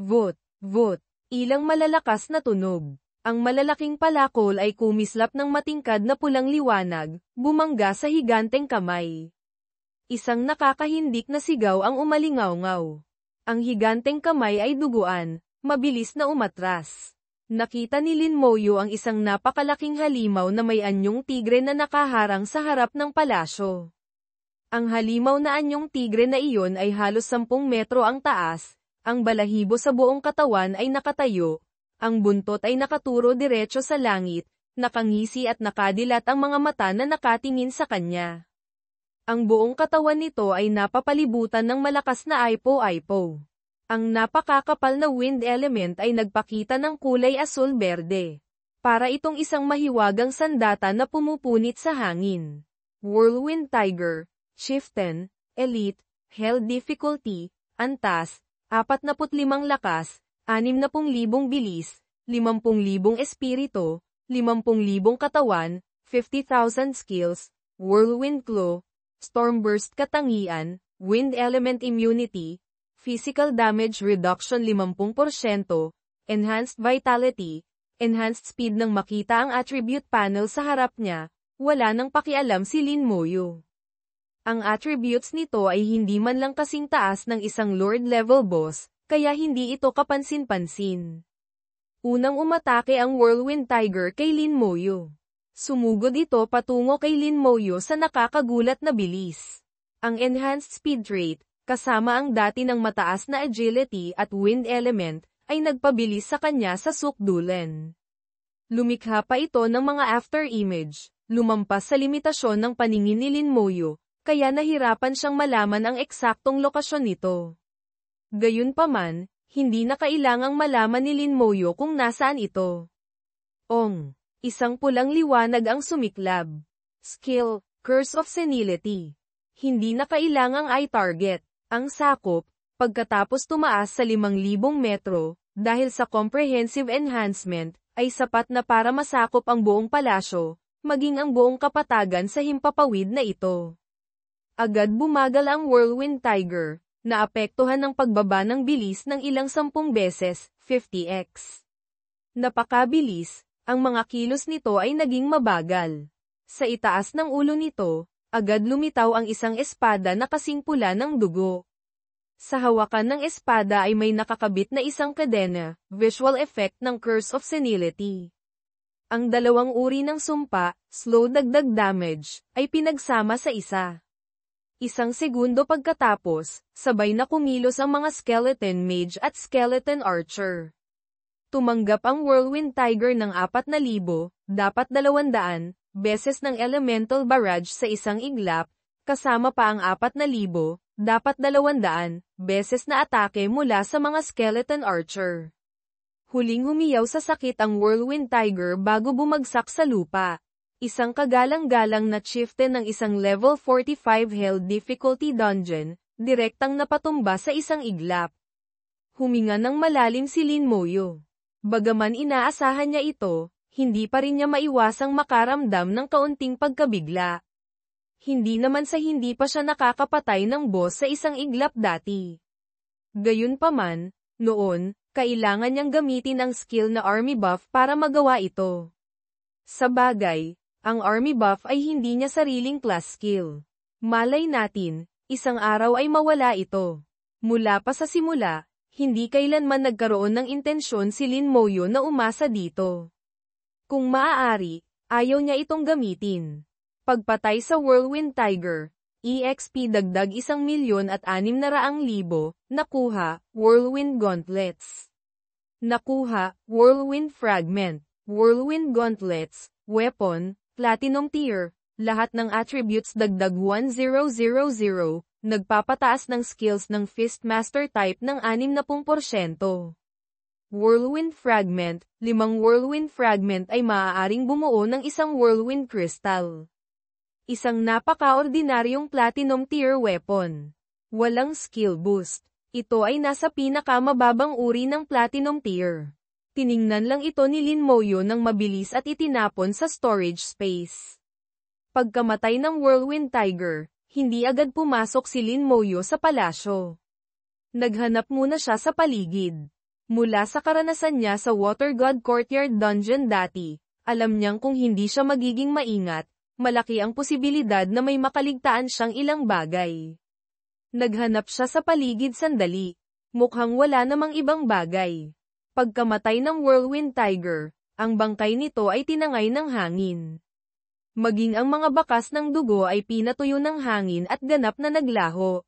Vut, vut. Ilang malalakas na tunog. Ang malalaking palakol ay kumislap ng matingkad na pulang liwanag, bumangga sa higanteng kamay. Isang nakakahindik na sigaw ang umalingaw-ngaw. Ang higanteng kamay ay duguan, mabilis na umatras. Nakita ni Lin Moyo ang isang napakalaking halimaw na may anyong tigre na nakaharang sa harap ng palasyo. Ang halimaw na anyong tigre na iyon ay halos 10 metro ang taas, ang balahibo sa buong katawan ay nakatayo, ang buntot ay nakaturo diretso sa langit, nakangisi at nakadilat ang mga mata na nakatingin sa kanya. Ang buong katawan nito ay napapalibutan ng malakas na aipo-aipo. Ang napakakapal na wind element ay nagpakita ng kulay asul-berde. Para itong isang mahiwagang sandata na pumupunit sa hangin. Whirlwind Tiger, Chieftain, Elite, Hell Difficulty, Antas, 45 lakas, 60,000 bilis, 50,000 espiritu, 50,000 katawan, 50,000 skills, Whirlwind Claw, Stormburst katangian, Wind Element Immunity, Physical Damage Reduction 50%, Enhanced Vitality, Enhanced Speed nang makita ang attribute panel sa harap niya, wala nang pakialam si Lin Moyo. Ang attributes nito ay hindi man lang kasing taas ng isang Lord level boss, kaya hindi ito kapansin-pansin. Unang umatake ang Whirlwind Tiger kay Lin Moyo. Sumugod ito patungo kay Lin Moyo sa nakakagulat na bilis. Ang Enhanced Speed Trait, kasama ang dati ng mataas na agility at wind element, ay nagpabilis sa kanya sa sukdulan. Lumikha pa ito ng mga after-image, lumampas sa limitasyon ng paningin ni Lin Moyo, kaya nahirapan siyang malaman ang eksaktong lokasyon nito. Gayunpaman, hindi na kailangang malaman ni Lin Moyo kung nasaan ito. Isang pulang liwanag ang sumiklab. Skill, Curse of Senility. Hindi na kailangang i-target. Ang sakop, pagkatapos tumaas sa 5,000 metro, dahil sa comprehensive enhancement, ay sapat na para masakop ang buong palasyo, maging ang buong kapatagan sa himpapawid na ito. Agad bumagal ang Whirlwind Tiger, naapektuhan ng pagbaba ng bilis ng ilang 10 beses, 50x. Napakabilis, ang mga kilos nito ay naging mabagal. Sa itaas ng ulo nito, agad lumitaw ang isang espada na kasing pula ng dugo. Sa hawakan ng espada ay may nakakabit na isang kadena, visual effect ng Curse of Senility. Ang dalawang uri ng sumpa, slow dagdag damage, ay pinagsama sa isa. Isang segundo pagkatapos, sabay na kumilos ang mga Skeleton Mage at Skeleton Archer. Tumanggap ang Whirlwind Tiger ng 4,000, dapat 200, beses ng Elemental Barrage sa isang iglap, kasama pa ang 4,000, dapat 200, beses na atake mula sa mga Skeleton Archer. Huling humiyaw sa sakit ang Whirlwind Tiger bago bumagsak sa lupa. Isang kagalang-galang na chieftain ng isang level 45 Hell Difficulty Dungeon, direktang napatumba sa isang iglap. Huminga ng malalim si Lin Moyo. Bagaman inaasahan niya ito, hindi pa rin niya maiwasang makaramdam ng kaunting pagkabigla. Hindi naman sa hindi pa siya nakakapatay ng boss sa isang iglap dati. Gayunpaman, noon, kailangan niyang gamitin ang skill na Army Buff para magawa ito. Sa bagay, ang Army Buff ay hindi niya sariling class skill. Malay natin, isang araw ay mawala ito. Mula pa sa simula, hindi kailanman nagkaroon ng intensyon si Lin Moyo na umasa dito. Kung maaari, ayaw niya itong gamitin. Pagpatay sa Whirlwind Tiger, EXP dagdag 1,600,000, nakuha, Whirlwind Gauntlets. Nakuha, Whirlwind Fragment, Whirlwind Gauntlets, Weapon, Platinum Tier, lahat ng attributes dagdag 1,000, nagpapataas ng skills ng Fistmaster type ng 60%. Whirlwind Fragment, 5 Whirlwind Fragment ay maaaring bumuo ng isang Whirlwind Crystal. Isang napaka-ordinaryong Platinum Tier weapon. Walang skill boost. Ito ay nasa pinakamababang uri ng Platinum Tier. Tiningnan lang ito ni Lin Moyo ng mabilis at itinapon sa storage space. Pagkamatay ng Whirlwind Tiger, hindi agad pumasok si Lin Moyo sa palasyo. Naghanap muna siya sa paligid. Mula sa karanasan niya sa Water God Courtyard Dungeon dati, alam niyang kung hindi siya magiging maingat, malaki ang posibilidad na may makaligtaan siyang ilang bagay. Naghanap siya sa paligid sandali. Mukhang wala namang ibang bagay. Pagkamatay ng Whirlwind Tiger, ang bangkay nito ay tinangay ng hangin. Maging ang mga bakas ng dugo ay pinatuyo ng hangin at ganap na naglaho.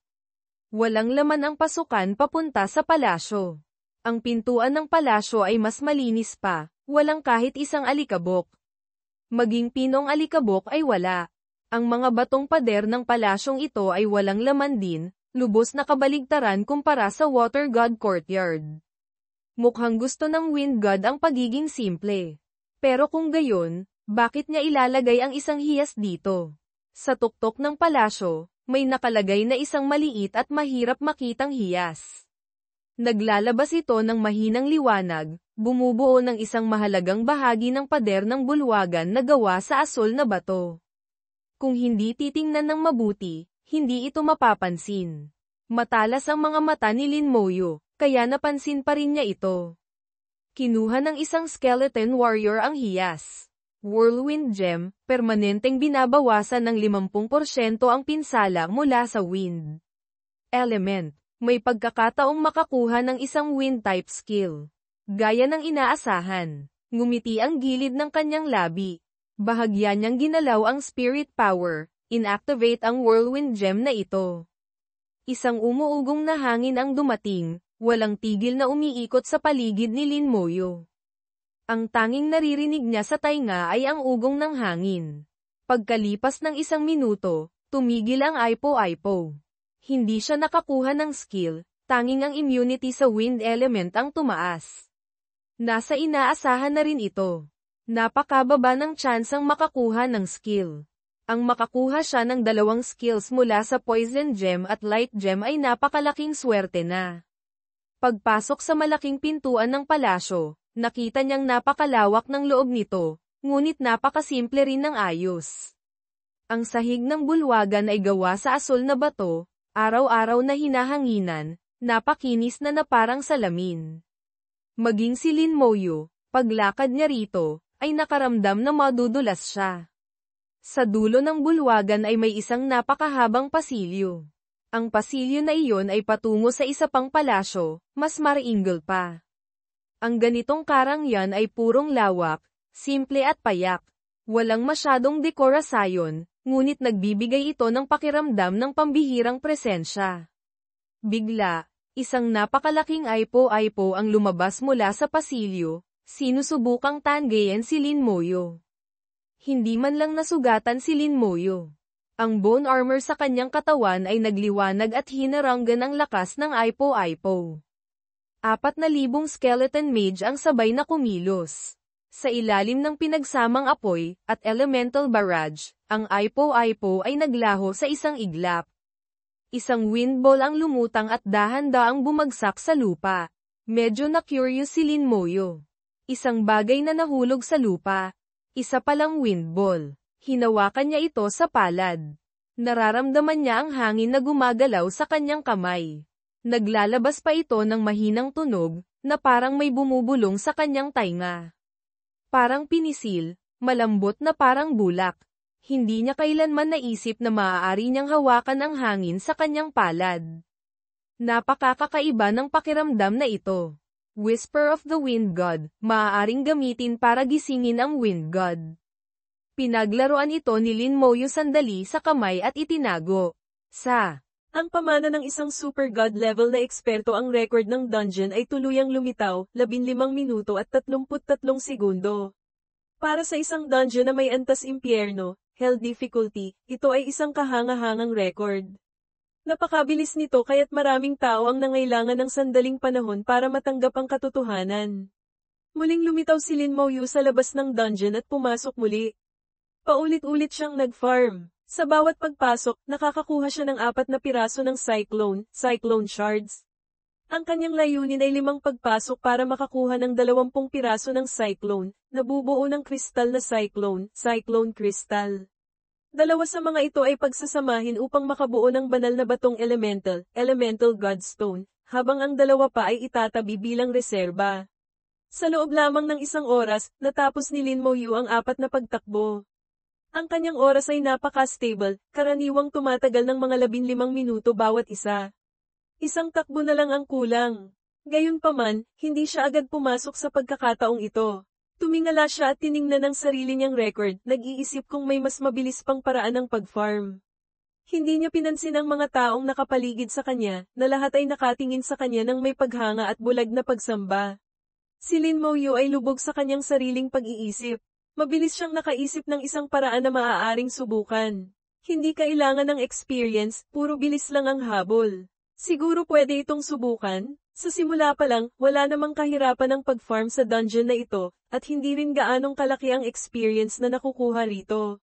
Walang laman ang pasukan papunta sa palasyo. Ang pintuan ng palasyo ay mas malinis pa, walang kahit isang alikabok. Maging pinong alikabok ay wala. Ang mga batong pader ng palasyong ito ay walang laman din, lubos na kabaligtaran kumpara sa Water God Courtyard. Mukhang gusto ng Wind God ang pagiging simple. Pero kung gayon, bakit niya ilalagay ang isang hiyas dito? Sa tuktok ng palasyo, may nakalagay na isang maliit at mahirap makitang hiyas. Naglalabas ito ng mahinang liwanag, bumubuo ng isang mahalagang bahagi ng pader ng bulwagan na gawa sa asol na bato. Kung hindi titingnan ng mabuti, hindi ito mapapansin. Matalas ang mga mata ni Lin Moyo, kaya napansin pa rin niya ito. Kinuha ng isang skeleton warrior ang hiyas. Whirlwind Gem, permanenteng binabawasan ng 50% ang pinsala mula sa wind element. May pagkakataong makakuha ng isang wind-type skill. Gaya ng inaasahan, ngumiti ang gilid ng kanyang labi. Bahagya niyang ginalaw ang spirit power, inactivate ang whirlwind gem na ito. Isang umuugong na hangin ang dumating, walang tigil na umiikot sa paligid ni Lin Moyo. Ang tanging naririnig niya sa tainga ay ang ugong ng hangin. Pagkalipas ng 1 minuto, tumigil ang Aipo-Aipo. Hindi siya nakakuha ng skill, tanging ang immunity sa wind element ang tumaas. Nasa inaasahan na rin ito. Napakababa ng tsansang makakuha ng skill. Ang makakuha siya ng 2 skills mula sa Poison Gem at Light Gem ay napakalaking swerte na. Pagpasok sa malaking pintuan ng palasyo, nakita niyang napakalawak ng loob nito, ngunit napakasimple rin ng ayos. Ang sahig ng bulwagan ay gawa sa asol na bato, araw-araw na hinahanginan, napakinis na parang salamin. Maging si Lin Moyo, paglakad niya rito, ay nakaramdam na madudulas siya. Sa dulo ng bulwagan ay may isang napakahabang pasilyo. Ang pasilyo na iyon ay patungo sa isa pang palasyo, mas marainggel pa. Ang ganitong karangyan ay purong lawak, simple at payak. Walang masyadong dekorasyon, ngunit nagbibigay ito ng pakiramdam ng pambihirang presensya. Bigla, isang napakalaking Aipo-Aipo ang lumabas mula sa pasilyo, sinusubukang tanggayin si Lin Moyo. Hindi man lang nasugatan si Lin Moyo. Ang bone armor sa kanyang katawan ay nagliwanag at hinaranggan ang lakas ng Aipo-Aipo. 4,000 skeleton mage ang sabay na kumilos. Sa ilalim ng pinagsamang apoy, at elemental barrage, ang Aipo-Aipo ay naglaho sa isang iglap. Isang windball ang lumutang at dahan-daang bumagsak sa lupa. Medyo na-curious si Lin Moyo. Isang bagay na nahulog sa lupa. Isa palang windball. Hinawakan niya ito sa palad. Nararamdaman niya ang hangin na gumagalaw sa kanyang kamay. Naglalabas pa ito ng mahinang tunog, na parang may bumubulong sa kanyang tainga. Parang pinisil, malambot na parang bulak. Hindi niya kailanman naisip na maaari niyang hawakan ang hangin sa kanyang palad. Napakakaiba ng pakiramdam na ito. Whisper of the Wind God, maaaring gamitin para gisingin ang Wind God. Pinaglaruan ito ni Lin Moyo sandali sa kamay at itinago. Ang pamana ng isang super god level na eksperto ang record ng dungeon ay tuluyang lumitaw, 15 minuto at 33 segundo. Para sa isang dungeon na may antas impyerno, hell difficulty, ito ay isang kahanga-hangang record. Napakabilis nito kaya't maraming tao ang nangailangan ng sandaling panahon para matanggap ang katotohanan. Muling lumitaw si Lin Moyo sa labas ng dungeon at pumasok muli. Paulit-ulit siyang nag-farm. Sa bawat pagpasok, nakakakuha siya ng 4 na piraso ng Cyclone Shards. Ang kanyang layunin ay 5 pagpasok para makakuha ng 20 piraso ng Cyclone, na bubuo ng kristal na Cyclone Crystal. Dalawa sa mga ito ay pagsasamahin upang makabuo ng banal na batong elemental Godstone, habang ang dalawa pa ay itatabi bilang reserba. Sa loob lamang ng isang oras, natapos ni Lin Moyu ang 4 na pagtakbo. Ang kanyang oras ay napaka-stable, karaniwang tumatagal ng mga 15 minuto bawat isa. Isang takbo na lang ang kulang. Gayunpaman, hindi siya agad pumasok sa pagkakataong ito. Tumingala siya at tiningnan ang sarili niyang record, nag-iisip kung may mas mabilis pang paraan ng pag-farm. Hindi niya pinansin ang mga taong nakapaligid sa kanya, na lahat ay nakatingin sa kanya ng may paghanga at bulag na pagsamba. Si Lin Moyu ay lubog sa kanyang sariling pag-iisip. Mabilis siyang nakaisip ng isang paraan na maaaring subukan. Hindi kailangan ng experience, puro bilis lang ang habol. Siguro pwede itong subukan? Sa simula pa lang, wala namang kahirapan ng pag-farm sa dungeon na ito, at hindi rin gaanong kalaki ang experience na nakukuha rito.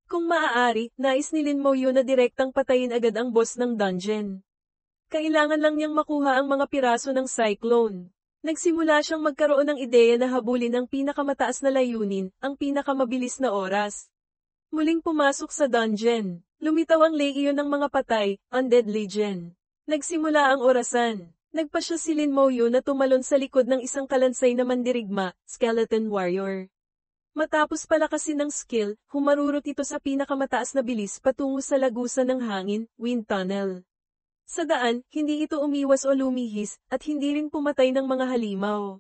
Kung maaari, nais ni Lin Moyu na direktang patayin agad ang boss ng dungeon. Kailangan lang niyang makuha ang mga piraso ng cyclone. Nagsimula siyang magkaroon ng ideya na habulin ang pinakamataas na layunin, ang pinakamabilis na oras. Muling pumasok sa dungeon. Lumitaw ang legion ng mga patay, Undead Legion. Nagsimula ang orasan. Nagpasya si Lin Moyu na tumalon sa likod ng isang kalansay na mandirigma, Skeleton Warrior. Matapos palakasin ng skill, humarurot ito sa pinakamataas na bilis patungo sa lagusan ng hangin, Wind Tunnel. Sa daan, hindi ito umiwas o lumihis, at hindi rin pumatay ng mga halimaw.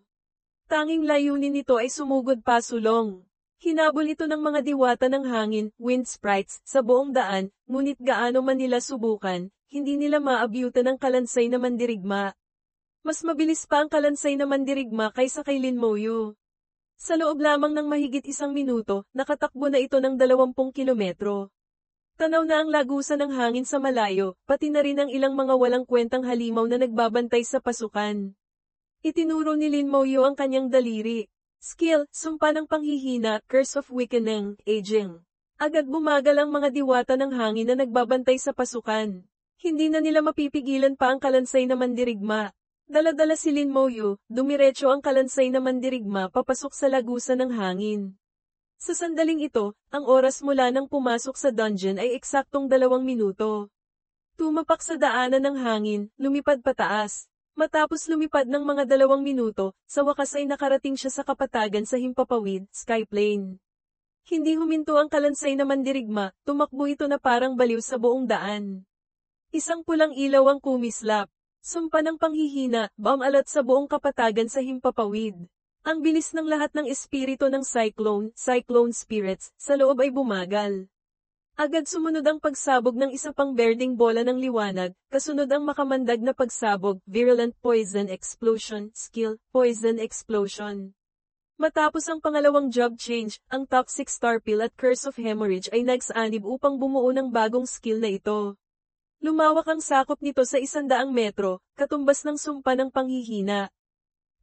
Tanging layunin nito ay sumugod pasulong. Hinabol ito ng mga diwata ng hangin, Wind Sprites, sa buong daan, ngunit gaano man nila subukan, hindi nila maabyutan ng kalansay na mandirigma. Mas mabilis pa ang kalansay na mandirigma kaysa kay Lin Moyu. Sa loob lamang ng mahigit 1 minuto, nakatakbo na ito ng 20 kilometro. Tanaw na ang lagusan ng hangin sa malayo, pati na rin ang ilang mga walang kwentang halimaw na nagbabantay sa pasukan. Itinuro ni Lin Moyu ang kanyang daliri. Skill, sumpa ng panghihina, Curse of Weakening, Aging. Agad bumagal ang mga diwata ng hangin na nagbabantay sa pasukan. Hindi na nila mapipigilan pa ang kalansay na mandirigma. Dala-dala si Lin Moyu, dumiretso ang kalansay na mandirigma papasok sa lagusan ng hangin. Sa sandaling ito, ang oras mula nang pumasok sa dungeon ay eksaktong 2 minuto. Tumapak sa daanan ng hangin, lumipad pataas. Matapos lumipad ng mga 2 minuto, sa wakas ay nakarating siya sa kapatagan sa himpapawid, Skyplane. Hindi huminto ang kalansay na mandirigma, tumakbo ito na parang baliw sa buong daan. Isang pulang ilaw ang kumislap. Sumpa ng panghihina, bumalat sa buong kapatagan sa himpapawid. Ang bilis ng lahat ng espiritu ng cyclone spirits, sa loob ay bumagal. Agad sumunod ang pagsabog ng isa pang berdeng bola ng liwanag, kasunod ang makamandag na pagsabog, Virulent Poison Explosion, Skill, Poison Explosion. Matapos ang pangalawang job change, ang Toxic Star Pill at Curse of Hemorrhage ay nagsaanib upang bumuo ng bagong skill na ito. Lumawak ang sakop nito sa 100 metro, katumbas ng sumpa ng panghihina.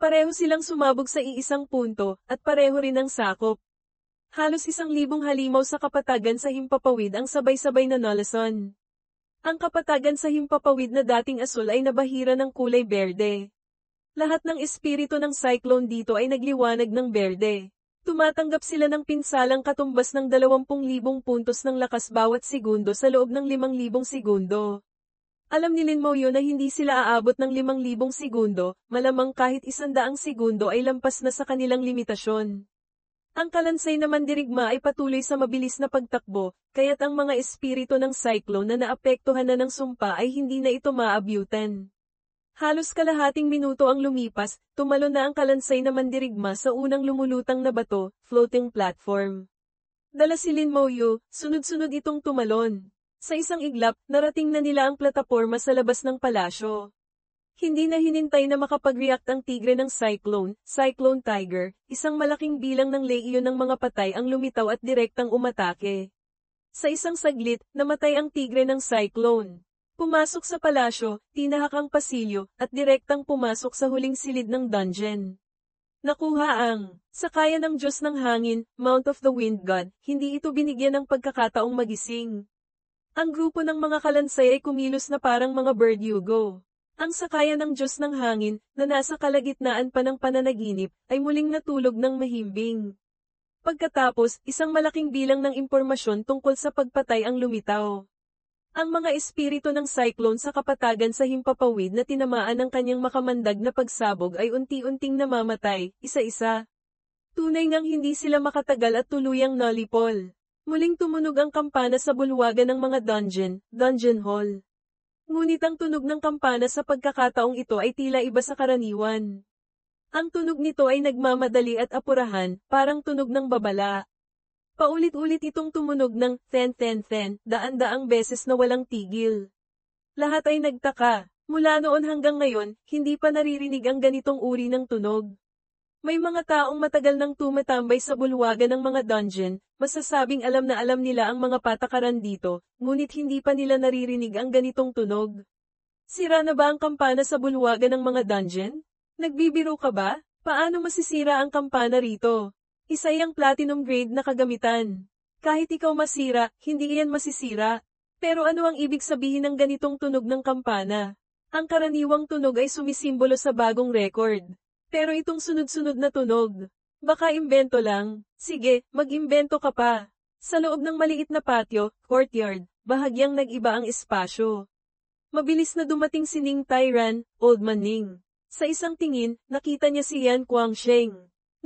Pareho silang sumabog sa iisang punto, at pareho rin ang sakop. Halos 1,000 halimaw sa kapatagan sa himpapawid ang sabay-sabay na nalason. Ang kapatagan sa himpapawid na dating asul ay nabahira ng kulay berde. Lahat ng espiritu ng cyclone dito ay nagliwanag ng berde. Tumatanggap sila ng pinsalang katumbas ng 20,000 puntos ng lakas bawat segundo sa loob ng 5,000 segundo. Alam ni Lin Moyu na hindi sila aabot ng 5,000 segundo, malamang kahit 100 segundo ay lampas na sa kanilang limitasyon. Ang kalansay na mandirigma ay patuloy sa mabilis na pagtakbo, kaya't ang mga espiritu ng cyclone na naapektuhan na ng sumpa ay hindi na ito maabyutan. Halos kalahating minuto ang lumipas, tumalon na ang kalansay na mandirigma sa unang lumulutang na bato, floating platform. Dala si Lin Moyu, sunod-sunod itong tumalon. Sa isang iglap, narating na nila ang plataporma sa labas ng palasyo. Hindi na hinintay na makapag-react ang tigre ng Cyclone Tiger, isang malaking bilang ng legion ng mga patay ang lumitaw at direktang umatake. Sa isang saglit, namatay ang tigre ng Cyclone. Pumasok sa palasyo, tinahak ang pasilyo, at direktang pumasok sa huling silid ng dungeon. Nakuha ang sakaya ng Diyos ng Hangin, Mount of the Wind God, hindi ito binigyan ng pagkakataong magising. Ang grupo ng mga kalansay ay kumilos na parang mga berdugo. Ang sakaya ng Diyos ng Hangin, na nasa kalagitnaan pa ng pananaginip, ay muling natulog ng mahimbing. Pagkatapos, isang malaking bilang ng impormasyon tungkol sa pagpatay ang lumitaw. Ang mga espiritu ng cyclone sa kapatagan sa himpapawid na tinamaan ng kanyang makamandag na pagsabog ay unti-unting namamatay, isa-isa. Tunay ngang hindi sila makatagal at tuluyang nalipol. Muling tumunog ang kampana sa bulwagan ng mga dungeon hall. Ngunit ang tunog ng kampana sa pagkakataong ito ay tila iba sa karaniwan. Ang tunog nito ay nagmamadali at apurahan, parang tunog ng babala. Paulit-ulit itong tumunog ng ten, daan-daang beses na walang tigil. Lahat ay nagtaka. Mula noon hanggang ngayon, hindi pa naririnig ang ganitong uri ng tunog. May mga taong matagal nang tumatambay sa bulwagan ng mga dungeon, masasabing alam na alam nila ang mga patakaran dito, ngunit hindi pa nila naririnig ang ganitong tunog. Sira na ba ang kampana sa bulwagan ng mga dungeon? Nagbibiro ka ba? Paano masisira ang kampana rito? Isa yang platinum grade na kagamitan. Kahit ikaw masira, hindi iyan masisira. Pero ano ang ibig sabihin ng ganitong tunog ng kampana? Ang karaniwang tunog ay sumisimbolo sa bagong record. Pero itong sunod-sunod na tunog, baka imbento lang. Sige, mag-imbento ka pa. Sa loob ng maliit na patio, courtyard, bahagyang nag-iba ang espasyo. Mabilis na dumating si Ning Tairan, Old Man Ning. Sa isang tingin, nakita niya si Yan Guangsheng.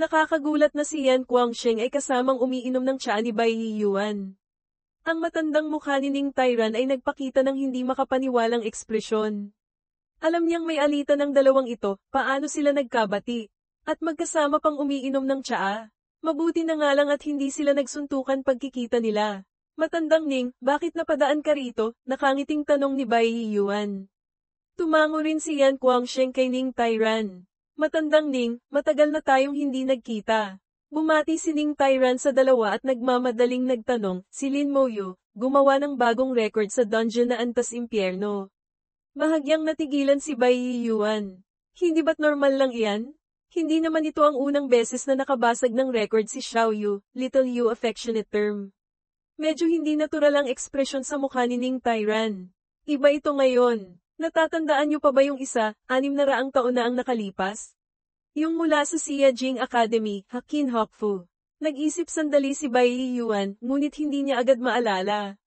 Nakakagulat na si Yan Guangsheng ay kasamang umiinom ng tsaa ni Bai Yuan. Ang matandang mukha ni Ning Tairan ay nagpakita ng hindi makapaniwalang ekspresyon. Alam niyang may alitan ng dalawang ito, paano sila nagkabati, at magkasama pang umiinom ng tsaa. Mabuti na nga lang at hindi sila nagsuntukan pagkikita nila. Matandang Ning, bakit napadaan ka rito? Nakangiting tanong ni Bai Yuan. Tumango rin si Yan Guangsheng kay Ning Tairan. Matandang Ning, matagal na tayong hindi nagkita. Bumati si Ning Tairan sa dalawa at nagmamadaling nagtanong, si Lin Moyo, gumawa ng bagong record sa dungeon na Antas Impyerno. Bahagyang natigilan si Bai Yuan. Hindi ba't normal lang iyan? Hindi naman ito ang unang beses na nakabasag ng record si Xiao Yu, Little Yu affectionate term. Medyo hindi natural ang ekspresyon sa mukha ni Ning Tairan. Iba ito ngayon. Natatandaan niyo pa ba yung 600 taon na ang nakalipas? Yung mula sa Xia Jing Academy, Hakin Hokfu. Nag-isip sandali si Bai Yuan, ngunit hindi niya agad maalala.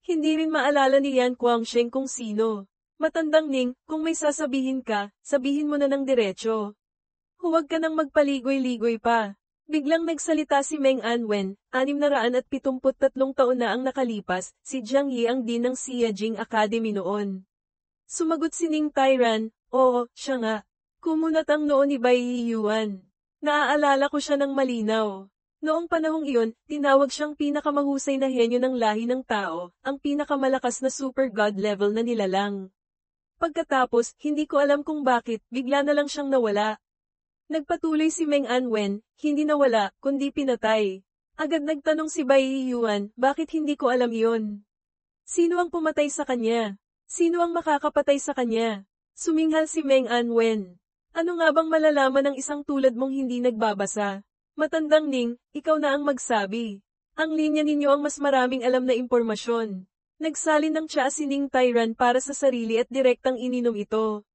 Hindi rin maalala ni Yan Guangsheng kung sino. Matandang Ning, kung may sasabihin ka, sabihin mo na ng diretso. Huwag ka nang magpaligoy-ligoy pa. Biglang nagsalita si Meng Anwen, 673 taon na ang nakalipas, si Jiang Yi ang dean ng Xia Jing Academy noon. Sumagot si Ning Tairan, oo, siya nga. Kumunat ang noo ni Bai Yuan. Naaalala ko siya ng malinaw. Noong panahong iyon, tinawag siyang pinakamahusay na henyo ng lahi ng tao, ang pinakamalakas na super god level na nilalang. Pagkatapos, hindi ko alam kung bakit, bigla na lang siyang nawala. Nagpatuloy si Meng Anwen, hindi nawala, kundi pinatay. Agad nagtanong si Bai Yuan, bakit hindi ko alam iyon? Sino ang pumatay sa kanya? Sino ang makakapatay sa kanya? Suminghal si Meng Anwen. Ano nga bang malalaman ng isang tulad mong hindi nagbabasa? Matandang Ning, ikaw na ang magsabi. Ang linya ninyo ang mas maraming alam na impormasyon. Nagsalin ng tsaa si Ning Tairan para sa sarili at direktang ininom ito.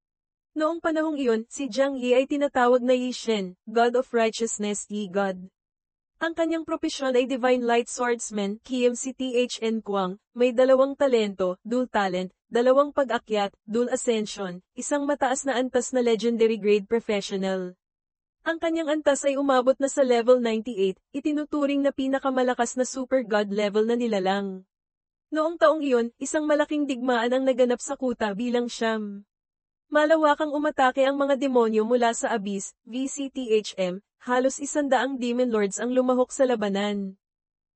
Noong panahong iyon, si Jiang Yi ay tinatawag na Yi Shen, God of Righteousness, Yi God. Ang kanyang propesyon ay Divine Light Swordsman, KMCTHN Kwang, may 2 talento, dual talent, 2 pag-akyat, dual ascension, isang mataas na antas na legendary grade professional. Ang kanyang antas ay umabot na sa level 98, itinuturing na pinakamalakas na super god level na nilalang. Noong taong iyon, isang malaking digmaan ang naganap sa kuta bilang siyam. Malawakang umatake ang mga demonyo mula sa Abyss, VCTHM, halos 100 demon lords ang lumahok sa labanan.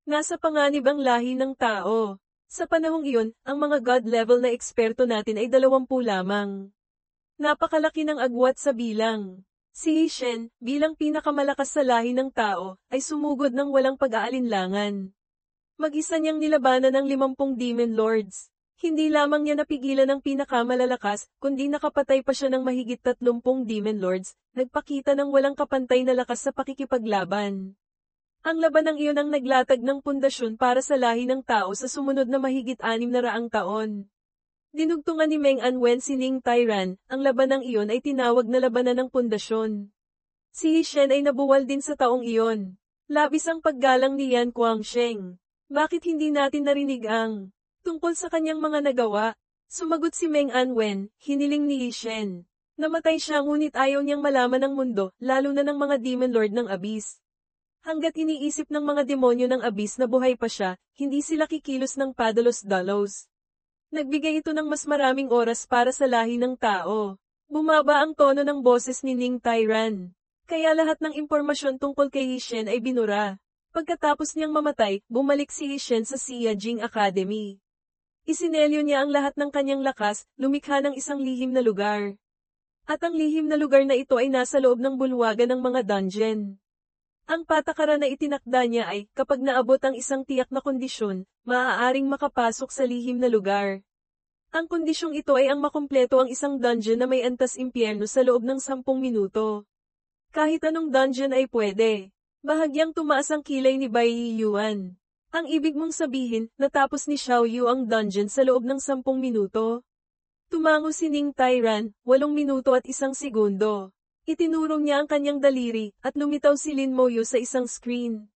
Nasa panganib ang lahi ng tao. Sa panahong iyon, ang mga god level na eksperto natin ay 20 lamang. Napakalaki ng agwat sa bilang. Si Yi Shen, bilang pinakamalakas sa lahi ng tao, ay sumugod ng walang pag-aalinlangan. Mag-isa niyang nilabanan ang 50 demon lords. Hindi lamang niya napigilan ang pinakamalalakas, kundi nakapatay pa siya ng mahigit 30 demon lords, nagpakita ng walang kapantay na lakas sa pakikipaglaban. Ang labanang iyon ang naglatag ng pundasyon para sa lahi ng tao sa sumunod na mahigit 600 taon. Dinugtungan ni Meng Anwen si Ning Tairan, ang labanang iyon ay tinawag na labanan ng pundasyon. Si Yi Shen ay nabuwal din sa taong iyon. Labis ang paggalang ni Yan Guangsheng. Bakit hindi natin narinig ang tungkol sa kanyang mga nagawa? Sumagot si Meng Anwen, hiniling ni Yi Shen. Namatay siya ngunit ayaw niyang malaman ng mundo, lalo na ng mga Demon Lord ng Abyss. Hanggat iniisip ng mga demonyo ng Abyss na buhay pa siya, hindi sila kikilos ng padalos-dalos. Nagbigay ito ng mas maraming oras para sa lahi ng tao. Bumaba ang tono ng boses ni Ning Tairan. Kaya lahat ng impormasyon tungkol kay Yi Shen ay binura. Pagkatapos niyang mamatay, bumalik si Yi Shen sa Xia Jing Academy. Isinelyo niya ang lahat ng kanyang lakas, lumikha ng isang lihim na lugar. At ang lihim na lugar na ito ay nasa loob ng bulwagan ng mga dungeon. Ang patakaran na itinakda niya ay, kapag naabot ang isang tiyak na kondisyon, maaaring makapasok sa lihim na lugar. Ang kondisyong ito ay ang makumpleto ang isang dungeon na may antas impyerno sa loob ng 10 minuto. Kahit anong dungeon ay pwede. Bahagyang tumaas ang kilay ni Bai Yuan. Ang ibig mong sabihin, natapos ni Xiao Yu ang dungeon sa loob ng 10 minuto. Tumango si Ning Tairan, 8 minuto at 1 segundo. Itinurong niya ang kanyang daliri, at lumitaw si Lin Moyo sa isang screen.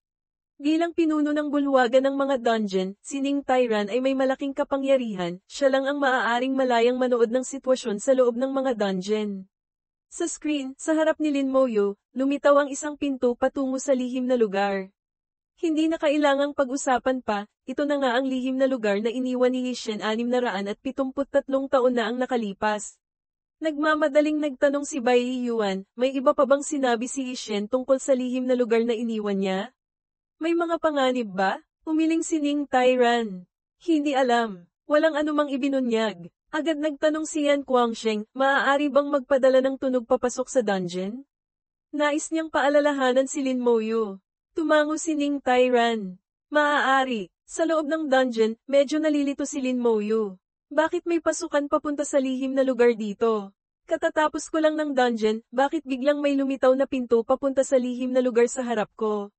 Bilang pinuno ng bulwagan ng mga dungeon, si Ning Tairan ay may malaking kapangyarihan, siya lang ang maaaring malayang manood ng sitwasyon sa loob ng mga dungeon. Sa screen, sa harap ni Lin Moyo, lumitaw ang isang pinto patungo sa lihim na lugar. Hindi na kailangang pag-usapan pa, ito na nga ang lihim na lugar na iniwan ni Yi Shen 673 taon na ang nakalipas. Nagmamadaling nagtanong si Bai Yuan, may iba pa bang sinabi si Yi Shen tungkol sa lihim na lugar na iniwan niya? May mga panganib ba? Umiling si Ning Tairan. Hindi alam. Walang anumang ibinunyag. Agad nagtanong si Yan Guangsheng, maaari bang magpadala ng tunog papasok sa dungeon? Nais niyang paalalahanan si Lin Moyo. Tumango si Ning Tairan. Maaari. Sa loob ng dungeon, medyo nalilito si Lin Moyo. Bakit may pasukan papunta sa lihim na lugar dito? Katatapos ko lang ng dungeon, bakit biglang may lumitaw na pinto papunta sa lihim na lugar sa harap ko?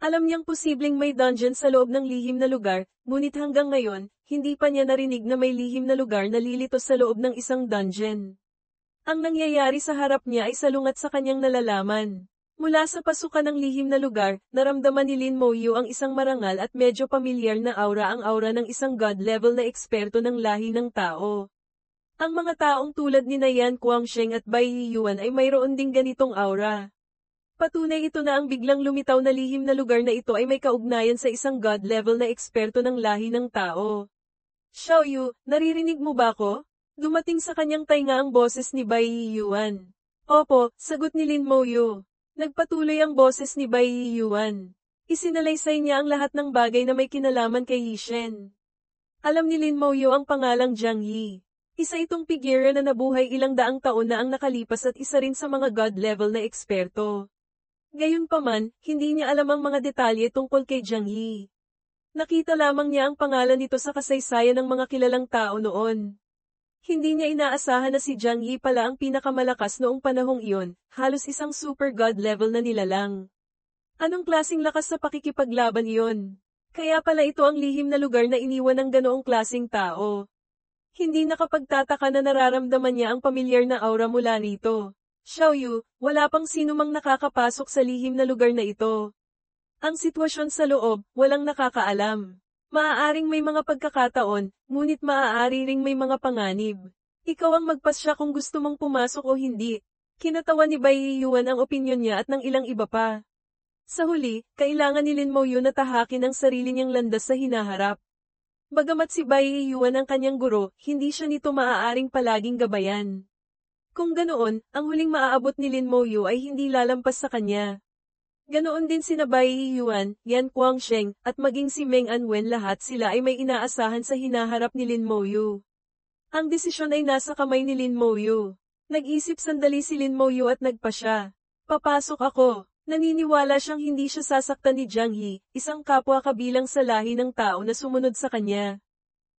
Alam niyang posibleng may dungeon sa loob ng lihim na lugar, ngunit hanggang ngayon, hindi pa niya narinig na may lihim na lugar na lilito sa loob ng isang dungeon. Ang nangyayari sa harap niya ay salungat sa kanyang nalalaman. Mula sa pasukan ng lihim na lugar, naramdaman ni Lin Moyo ang isang marangal at medyo pamilyar na aura, ang aura ng isang god-level na eksperto ng lahi ng tao. Ang mga taong tulad ni Yan Guangsheng at Bai Yuan ay mayroon ding ganitong aura. Patunay ito na ang biglang lumitaw na lihim na lugar na ito ay may kaugnayan sa isang god-level na eksperto ng lahi ng tao. Xiao Yu, naririnig mo ba ko? Dumating sa kanyang tainga ang boses ni Bai Yuan. Opo, sagot ni Lin Moyo. Nagpatuloy ang boses ni Bai Yuan. Isinalaysay niya ang lahat ng bagay na may kinalaman kay Yi Shen. Alam ni Lin Moyo ang pangalang Jiang Yi. Isa itong figure na nabuhay ilang daang taon na ang nakalipas at isa rin sa mga god-level na eksperto. Gayunpaman, hindi niya alam ang mga detalye tungkol kay Jiang Yi. Nakita lamang niya ang pangalan nito sa kasaysayan ng mga kilalang tao noon. Hindi niya inaasahan na si Jiang Yi pala ang pinakamalakas noong panahong iyon, halos isang super god level na nilalang. Anong klasing lakas sa pakikipaglaban iyon? Kaya pala ito ang lihim na lugar na iniwan ng ganoong klasing tao. Hindi nakapagtataka na nararamdaman niya ang pamilyar na aura mula rito. Xiao Yu, wala pang sino mang nakakapasok sa lihim na lugar na ito. Ang sitwasyon sa loob, walang nakakaalam. Maaaring may mga pagkakataon, ngunit maaari ring may mga panganib. Ikaw ang magpasya kung gusto mong pumasok o hindi. Kinatawan ni Bai Yuan ang opinyon niya at ng ilang iba pa. Sa huli, kailangan ni Lin Moyo na tahakin ang sarili niyang landas sa hinaharap. Bagamat si Bai Yuan ang kanyang guro, hindi siya nito maaaring palaging gabayan. Kung ganoon, ang huling maaabot ni Lin Moyo ay hindi lalampas sa kanya. Ganoon din sina Bai Yuan, Yan Guangsheng, at maging si Meng Anwen, lahat sila ay may inaasahan sa hinaharap ni Lin Moyo. Ang desisyon ay nasa kamay ni Lin Moyo. Nag-isip sandali si Lin Moyo at nagpasya. Papasok ako. Naniniwala siyang hindi siya sasaktan ni Jiang Yi, isang kapwa kabilang sa lahi ng tao na sumunod sa kanya.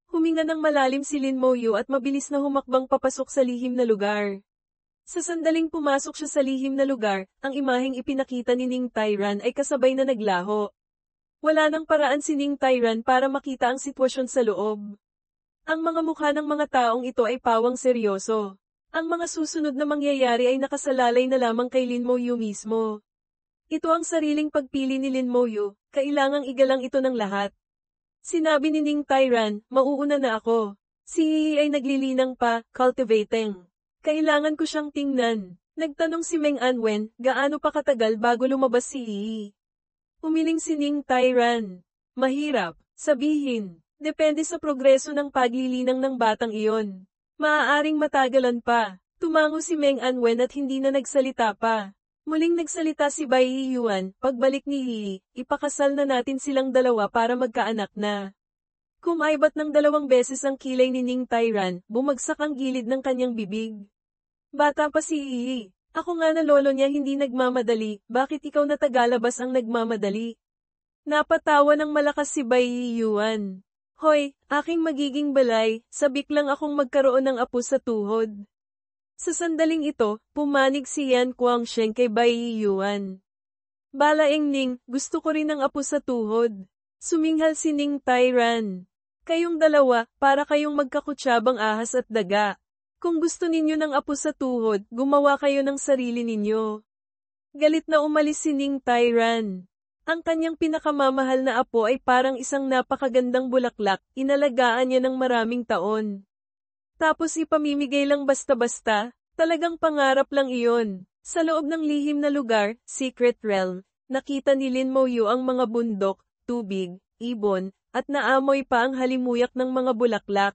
Huminga ng malalim si Lin Moyo at mabilis na humakbang papasok sa lihim na lugar. Sa sandaling pumasok siya sa lihim na lugar, ang imaheng ipinakita ni Ning Tairan ay kasabay na naglaho. Wala nang paraan si Ning Tairan para makita ang sitwasyon sa loob. Ang mga mukha ng mga taong ito ay pawang seryoso. Ang mga susunod na mangyayari ay nakasalalay na lamang kay Lin Moyo mismo. Ito ang sariling pagpili ni Lin Moyu, kailangang igalang ito ng lahat. Sinabi ni Ning Tairan, mauuna na ako. Si Yi ay naglilinang pa, cultivating. Kailangan ko siyang tingnan. Nagtanong si Meng Anwen, gaano pa katagal bago lumabas si Yi. Umiling si Ning Tairan. Mahirap, sabihin. Depende sa progreso ng paglilinang ng batang iyon. Maaaring matagalan pa. Tumango si Meng Anwen at hindi na nagsalita pa. Muling nagsalita si Bai Yuan, pagbalik ni Yi, ipakasal na natin silang dalawa para magkaanak na. Kumaibat ng 2 beses ang kilay ni Ning Tairan, bumagsak ang gilid ng kanyang bibig. Bata pa si Yi. Ako nga na lolo niya hindi nagmamadali, bakit ikaw na tagalabas ang nagmamadali? Napatawa ng malakas si Bai Yuan. Hoy, aking magiging balay, sabik lang akong magkaroon ng apo sa tuhod. Sa sandaling ito, pumanig si Yan Guangsheng kay Bai Yuan. Balaeng Ning, gusto ko rin ng apo sa tuhod. Suminghal si Ning Tairan. Kayong dalawa, para kayong magkakutsabang ahas at daga. Kung gusto ninyo ng apo sa tuhod, gumawa kayo ng sarili ninyo. Galit na umalis si Ning Tairan. Ang kanyang pinakamamahal na apo ay parang isang napakagandang bulaklak, inalagaan niya ng maraming taon. Tapos ipamimigay lang basta-basta, talagang pangarap lang iyon. Sa loob ng lihim na lugar, Secret Realm, nakita ni Lin Moyu ang mga bundok, tubig, ibon, at naamoy pa ang halimuyak ng mga bulaklak.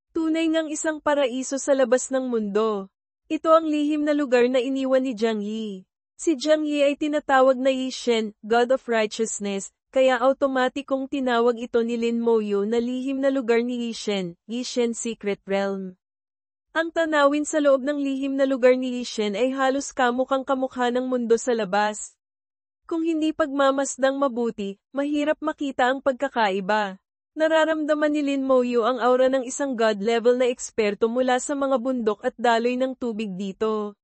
Tunay ngang isang paraiso sa labas ng mundo. Ito ang lihim na lugar na iniwan ni Jiang Yi. Si Jiang Yi ay tinatawag na Yi Shen, God of Righteousness, kaya automatikong tinawag ito ni Lin Moyu na lihim na lugar ni Yi Shen Secret Realm. Ang tanawin sa loob ng lihim na lugar ni Yi Shen ay halos kamukhang kamukha ng mundo sa labas. Kung hindi pagmamasdang mabuti, mahirap makita ang pagkakaiba. Nararamdaman ni Lin Moyu ang aura ng isang God-level na eksperto mula sa mga bundok at daloy ng tubig dito.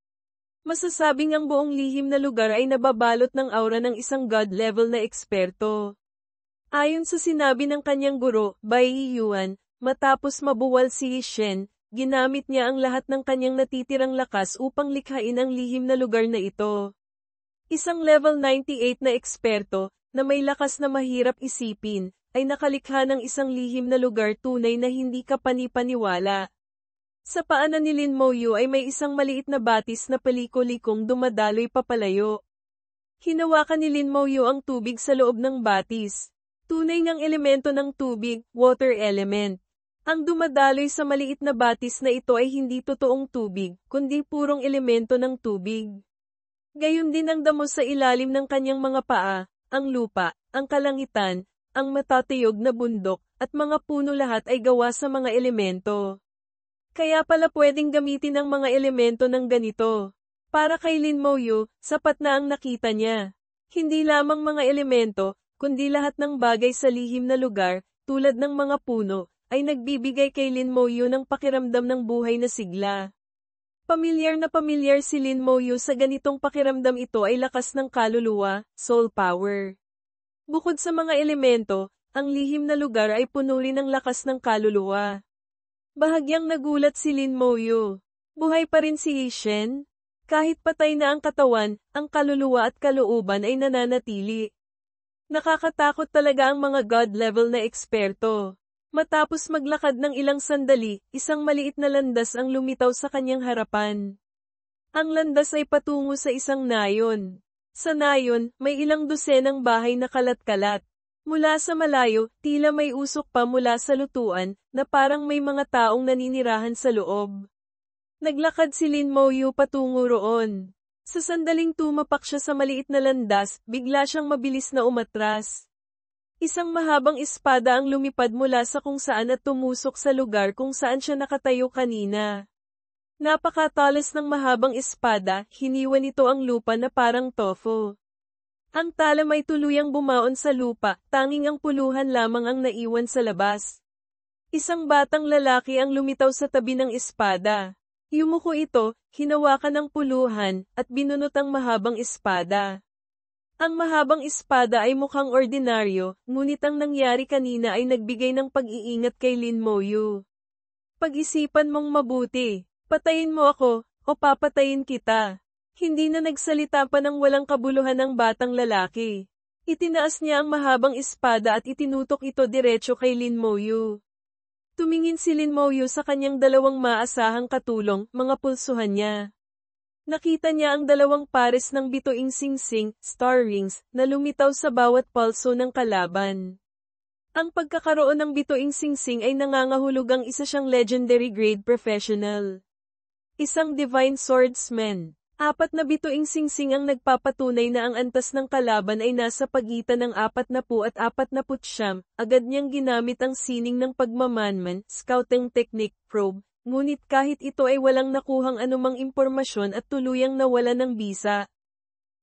Masasabing ang buong lihim na lugar ay nababalot ng aura ng isang God-level na eksperto. Ayon sa sinabi ng kanyang guro, Bai Yuan, matapos mabuwal si Yi Shen, ginamit niya ang lahat ng kanyang natitirang lakas upang likhain ang lihim na lugar na ito. Isang level 98 na eksperto, na may lakas na mahirap isipin, ay nakalikha ng isang lihim na lugar tunay na hindi ka panipaniwala. Sa paanan ni Lin Moyu ay may isang maliit na batis na paliko-likong dumadaloy papalayo. Hinawakan ni Lin Moyu ang tubig sa loob ng batis. Tunay ngang elemento ng tubig, water element. Ang dumadaloy sa maliit na batis na ito ay hindi totoong tubig, kundi purong elemento ng tubig. Gayon din ang damo sa ilalim ng kanyang mga paa, ang lupa, ang kalangitan, ang matatayog na bundok, at mga puno lahat ay gawa sa mga elemento. Kaya pala pwedeng gamitin ang mga elemento ng ganito. Para kay Lin Moyu, sapat na ang nakita niya. Hindi lamang mga elemento, kundi lahat ng bagay sa lihim na lugar, tulad ng mga puno, ay nagbibigay kay Lin Moyu ng pakiramdam ng buhay na sigla. Pamilyar na pamilyar si Lin Moyu sa ganitong pakiramdam, ito ay lakas ng kaluluwa, soul power. Bukod sa mga elemento, ang lihim na lugar ay puno rin ng lakas ng kaluluwa. Bahagyang nagulat si Lin Moyu. Buhay pa rin si Yi Shen? Kahit patay na ang katawan, ang kaluluwa at kalooban ay nananatili. Nakakatakot talaga ang mga God-level na eksperto. Matapos maglakad ng ilang sandali, isang maliit na landas ang lumitaw sa kanyang harapan. Ang landas ay patungo sa isang nayon. Sa nayon, may ilang dosenang bahay na kalat-kalat. Mula sa malayo, tila may usok pa mula sa lutuan, na parang may mga taong naninirahan sa loob. Naglakad si Lin Moyu patungo roon. Sa sandaling tumapak siya sa maliit na landas, bigla siyang mabilis na umatras. Isang mahabang espada ang lumipad mula sa kung saan at tumusok sa lugar kung saan siya nakatayo kanina. Napakatalas ng mahabang espada, hiniwan nito ang lupa na parang tofu. Ang talam ay tuluyang bumaon sa lupa, tanging ang puluhan lamang ang naiwan sa labas. Isang batang lalaki ang lumitaw sa tabi ng espada. Yumuko ito, hinawakan ng puluhan, at binunot ang mahabang espada. Ang mahabang espada ay mukhang ordinaryo, ngunit ang nangyari kanina ay nagbigay ng pag-iingat kay Lin Moyu. Pag-isipan mong mabuti, patayin mo ako, o papatayin kita. Hindi na nagsalita pa ng walang kabuluhan ang batang lalaki. Itinaas niya ang mahabang espada at itinutok ito diretso kay Lin Moyu. Tumingin si Lin Moyu sa kanyang dalawang maasahang katulong, mga pulsuhan niya. Nakita niya ang dalawang pares ng bituing singsing, star rings, na lumitaw sa bawat pulso ng kalaban. Ang pagkakaroon ng bituing singsing ay nangangahulugang isa siyang legendary grade professional. Isang divine swordsman. 4 na bituing singsing ang nagpapatunay na ang antas ng kalaban ay nasa pagitan ng 40 at 49, agad niyang ginamit ang sining ng pagmamanman, scouting technique, probe, ngunit kahit ito ay walang nakuhang anumang impormasyon at tuluyang nawala ng bisa.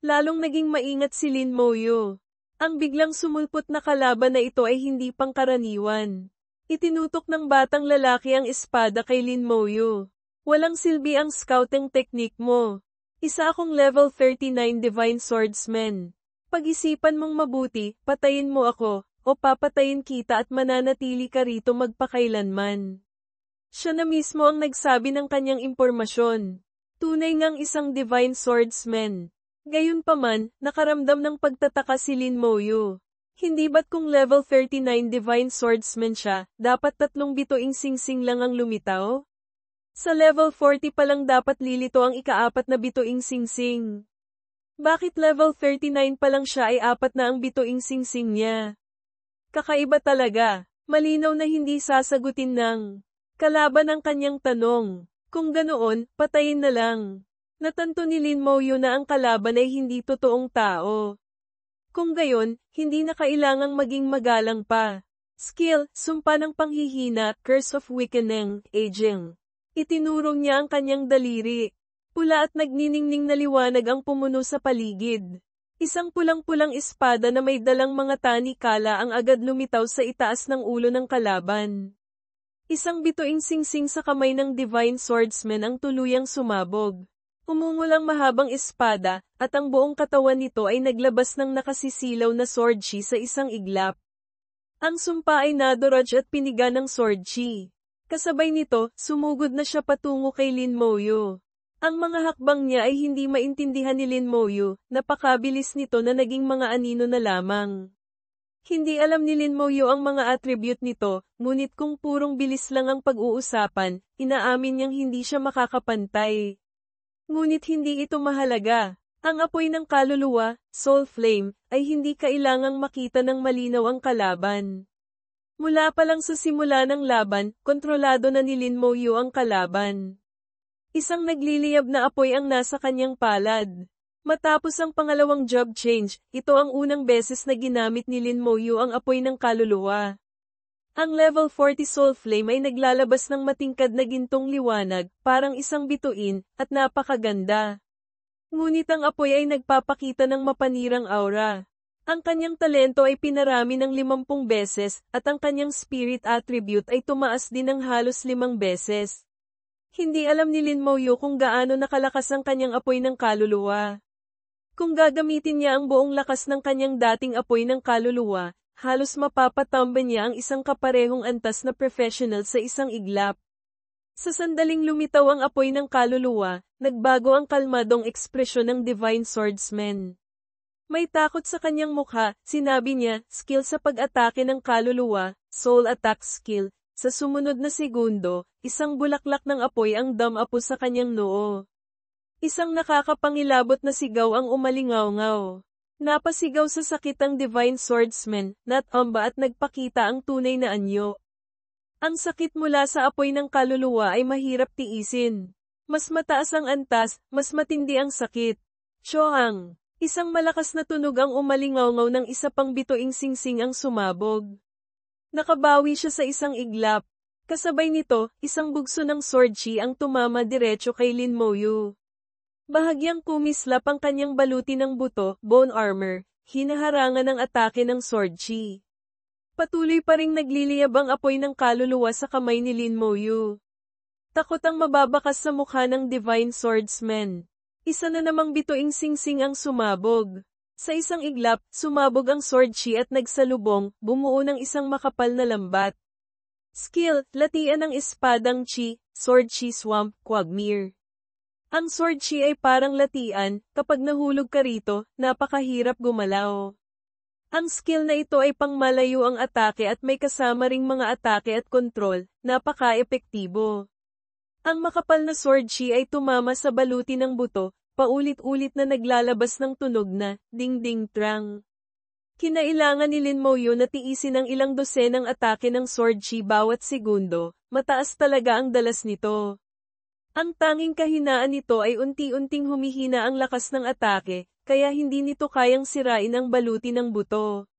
Lalong naging maingat si Lin Moyu. Ang biglang sumulpot na kalaban na ito ay hindi pangkaraniwan. Itinutok ng batang lalaki ang espada kay Lin Moyu. Walang silbi ang scouting technique mo. Isa akong level 39 Divine Swordsman. Pag-isipan mong mabuti, patayin mo ako, o papatayin kita at mananatili ka rito magpakailanman. Siya na mismo ang nagsabi ng kanyang impormasyon. Tunay ngang isang Divine Swordsman. Gayunpaman, nakaramdam ng pagtataka si Lin Moyu. Hindi ba't kung level 39 Divine Swordsman siya, dapat 3 bituing singsing lang ang lumitaw? Sa level 40 pa lang dapat lilito ang ika-4 na bituing singsing. Bakit level 39 pa lang siya ay 4 na ang bituing singsing niya? Kakaiba talaga. Malinaw na hindi sasagutin ng kalaban ang kanyang tanong. Kung ganoon, patayin na lang. Natanto ni Lin Moyu na ang kalaban ay hindi totoong tao. Kung gayon, hindi na kailangang maging magalang pa. Skill, sumpa ng panghihina, curse of weakening, aging. Itinurong niya ang kanyang daliri. Pula at nagniningning na liwanag ang pumuno sa paligid. Isang pulang-pulang espada na may dalang mga tani-kala ang agad lumitaw sa itaas ng ulo ng kalaban. Isang bituing singsing sa kamay ng Divine Swordsman ang tuluyang sumabog. Umungol ang mahabang espada, at ang buong katawan nito ay naglabas ng nakasisilaw na sword chi sa isang iglap. Ang sumpa ay nadoraj at piniga ng sword chi. Kasabay nito, sumugod na siya patungo kay Lin Moyu. Ang mga hakbang niya ay hindi maintindihan ni Lin Moyu, napakabilis nito na naging mga anino na lamang. Hindi alam ni Lin Moyu ang mga attribute nito, ngunit kung purong bilis lang ang pag-uusapan, inaamin niyang hindi siya makakapantay. Ngunit hindi ito mahalaga. Ang apoy ng kaluluwa, soul flame, ay hindi kailangang makita ng malinaw ang kalaban. Mula pa lang sa simula ng laban, kontrolado na ni Lin Moyu ang kalaban. Isang nagliliyab na apoy ang nasa kanyang palad. Matapos ang pangalawang job change, ito ang unang beses na ginamit ni Lin Moyu ang apoy ng kaluluwa. Ang level 40 soul flame ay naglalabas ng matingkad na gintong liwanag, parang isang bituin, at napakaganda. Ngunit ang apoy ay nagpapakita ng mapanirang aura. Ang kanyang talento ay pinarami ng 50 beses, at ang kanyang spirit attribute ay tumaas din ng halos 5 beses. Hindi alam ni Lin Moyu kung gaano nakalakas ang kanyang apoy ng kaluluwa. Kung gagamitin niya ang buong lakas ng kanyang dating apoy ng kaluluwa, halos mapapatamba niya ang isang kaparehong antas na professional sa isang iglap. Sa sandaling lumitaw ang apoy ng kaluluwa, nagbago ang kalmadong ekspresyon ng Divine Swordsman. May takot sa kanyang mukha, sinabi niya, skill sa pag-atake ng kaluluwa, soul attack skill. Sa sumunod na segundo, isang bulaklak ng apoy ang damapo sa kanyang noo. Isang nakakapangilabot na sigaw ang umalingaw-ngaw. Napasigaw sa sakit ang Divine Swordsman, natamba at nagpakita ang tunay na anyo. Ang sakit mula sa apoy ng kaluluwa ay mahirap tiisin. Mas mataas ang antas, mas matindi ang sakit. Choang! Isang malakas na tunog ang umalingaw-ngaw ng isa pang bituing singsing ang sumabog. Nakabawi siya sa isang iglap. Kasabay nito, isang bugso ng sword chi ang tumama diretso kay Lin Moyu. Bahagyang kumislap ang kanyang baluti ng buto, bone armor, hinaharangan ng atake ng sword chi. Patuloy pa ring nagliliyab ang apoy ng kaluluwa sa kamay ni Lin Moyu. Takot ang mababakas sa mukha ng Divine Swordsman. Isa na namang bituing singsing ang sumabog. Sa isang iglap, sumabog ang sword chi at nagsalubong, bumuo ng isang makapal na lambat. Skill, latian ng espadang chi, sword chi swamp, quagmire. Ang sword chi ay parang latian, kapag nahulog ka rito, napakahirap gumalaw. Ang skill na ito ay pangmalayo ang atake at may kasama ring mga atake at kontrol, napaka-epektibo. Ang makapal na sword chi ay tumama sa baluti ng buto, paulit-ulit na naglalabas ng tunog na, ding-ding-trang. Kinailangan ni Lin Moyo na tiisin ang ilang dosenang atake ng sword chi bawat segundo, mataas talaga ang dalas nito. Ang tanging kahinaan nito ay unti-unting humihina ang lakas ng atake, kaya hindi nito kayang sirain ang baluti ng buto.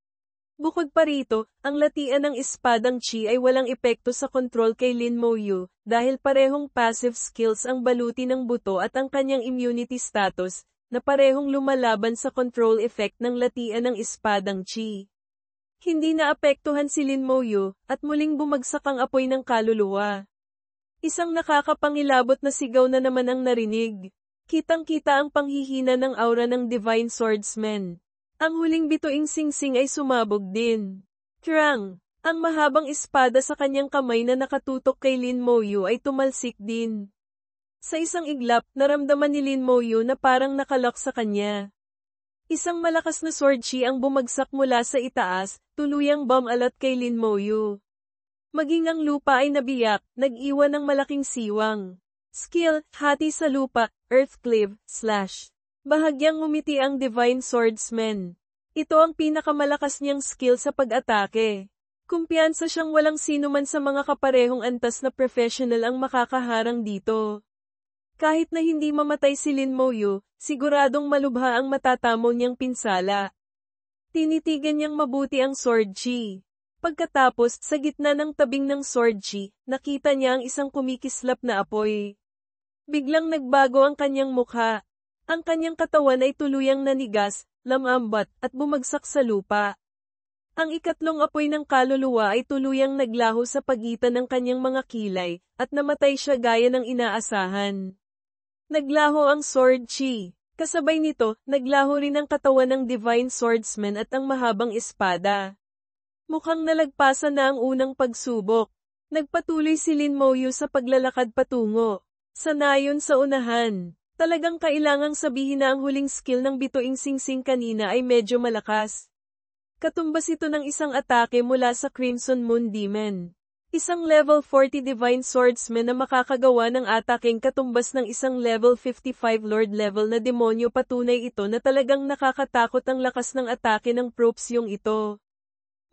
Bukod pa rito, ang latian ng espadang chi ay walang epekto sa kontrol kay Lin Moyo, dahil parehong passive skills ang baluti ng buto at ang kanyang immunity status, na parehong lumalaban sa control effect ng latian ng espadang chi. Hindi naapektuhan si Lin Moyo, at muling bumagsak ang apoy ng kaluluwa. Isang nakakapangilabot na sigaw na naman ang narinig. Kitang-kita ang panghihina ng aura ng Divine Swordsman. Ang huling bituing singsing ay sumabog din. Krang! Ang mahabang espada sa kanyang kamay na nakatutok kay Lin Moyo ay tumalsik din. Sa isang iglap, naramdaman ni Lin Moyo na parang nakalok sa kanya. Isang malakas na sword chi ang bumagsak mula sa itaas, tuluyang bumalot kay Lin Moyo. Maging ang lupa ay nabiyak, nag-iwan ng malaking siwang. Skill, hati sa lupa, earth cleave, slash. Bahagyang ngumiti ang Divine Swordsman. Ito ang pinakamalakas niyang skill sa pag-atake. Kumpiyansa siyang walang sino man sa mga kaparehong antas na professional ang makakaharang dito. Kahit na hindi mamatay si Lin Moyo, siguradong malubha ang matatamo niyang pinsala. Tinitigan niyang mabuti ang sword chi. Pagkatapos, sa gitna ng tabing ng sword chi, nakita niya ang isang kumikislap na apoy. Biglang nagbago ang kanyang mukha. Ang kanyang katawan ay tuluyang nanigas, lamambat, at bumagsak sa lupa. Ang ikatlong apoy ng kaluluwa ay tuluyang naglaho sa pagitan ng kanyang mga kilay, at namatay siya gaya ng inaasahan. Naglaho ang sword chi. Kasabay nito, naglaho rin ang katawan ng Divine Swordsman at ang mahabang espada. Mukhang nalagpasan na ang unang pagsubok. Nagpatuloy si Lin Moyo sa paglalakad patungo. Sanayon sa unahan. Talagang kailangang sabihin na ang huling skill ng bituing singsing kanina ay medyo malakas. Katumbas ito ng isang atake mula sa Crimson Moon Demon. Isang level 40 Divine Swordsman na makakagawa ng ataking katumbas ng isang level 55 Lord level na demonyo, patunay ito na talagang nakakatakot ang lakas ng atake ng propsyong ito.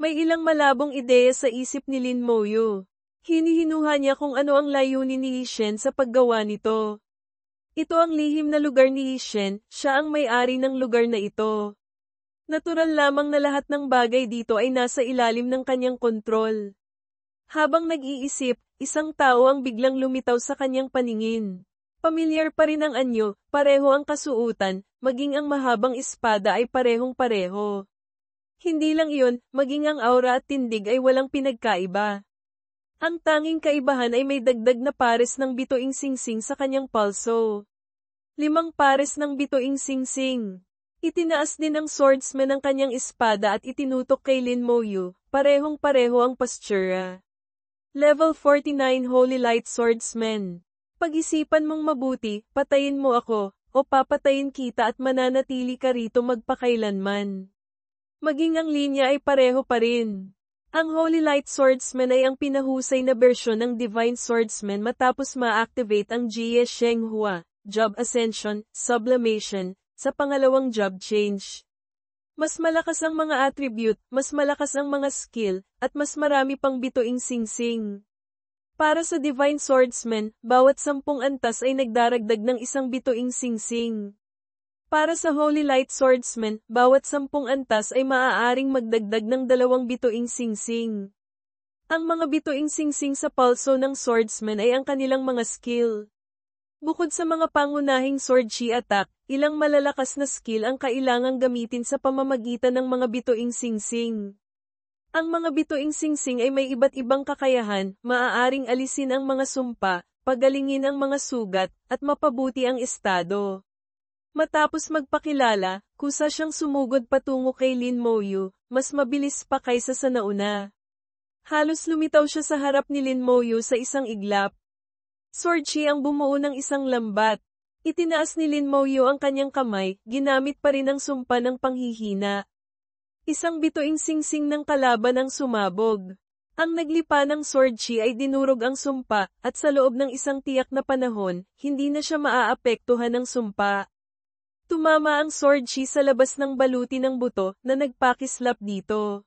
May ilang malabong ideya sa isip ni Lin Moyo. Hinihinuha niya kung ano ang layunin ni Yishen sa paggawa nito. Ito ang lihim na lugar ni Yishen, siya ang may-ari ng lugar na ito. Natural lamang na lahat ng bagay dito ay nasa ilalim ng kanyang kontrol. Habang nag-iisip, isang tao ang biglang lumitaw sa kanyang paningin. Pamilyar pa rin ang anyo, pareho ang kasuutan, maging ang mahabang espada ay parehong-pareho. Hindi lang iyon, maging ang aura at tindig ay walang pinagkaiba. Ang tanging kaibahan ay may dagdag na pares ng bituing singsing sa kanyang palso. 5 pares ng bituing singsing. Itinaas din ng swordsman ang kanyang espada at itinutok kay Lin Moyo, parehong-pareho ang postura. Level 49 Holy Light Swordsman. Pag-isipan mong mabuti, patayin mo ako, o papatayin kita at mananatili ka rito magpakailanman. Maging ang linya ay pareho pa rin. Ang Holy Light Swordsman ay ang pinahusay na bersyon ng Divine Swordsman matapos ma-activate ang Jie Shenghua, Job Ascension, Sublimation, sa pangalawang job change. Mas malakas ang mga attribute, mas malakas ang mga skill, at mas marami pang bituing singsing. Para sa Divine Swordsman, bawat 10 antas ay nagdaragdag ng isang bituing singsing. Para sa Holy Light Swordsman, bawat 10 antas ay maaaring magdagdag ng 2 bituing singsing. Ang mga bituing singsing sa palso ng swordsman ay ang kanilang mga skill. Bukod sa mga pangunahing sword chi attack, ilang malalakas na skill ang kailangang gamitin sa pamamagitan ng mga bituing singsing. Ang mga bituing singsing ay may iba't ibang kakayahan, maaaring alisin ang mga sumpa, pagalingin ang mga sugat, at mapabuti ang estado. Matapos magpakilala, kusa siyang sumugod patungo kay Lin Moyo, mas mabilis pa kaysa sa nauna. Halos lumitaw siya sa harap ni Lin Moyo sa isang iglap. Sword chi ang bumuo ng isang lambat. Itinaas ni Lin Moyu ang kanyang kamay, ginamit pa rin ang sumpa ng panghihina. Isang bituing singsing ng kalaban ang sumabog. Ang naglipa ng sword chi ay dinurog ang sumpa, at sa loob ng isang tiyak na panahon, hindi na siya maaapektuhan ng sumpa. Tumama ang sword chi sa labas ng baluti ng buto na nagpakislap dito.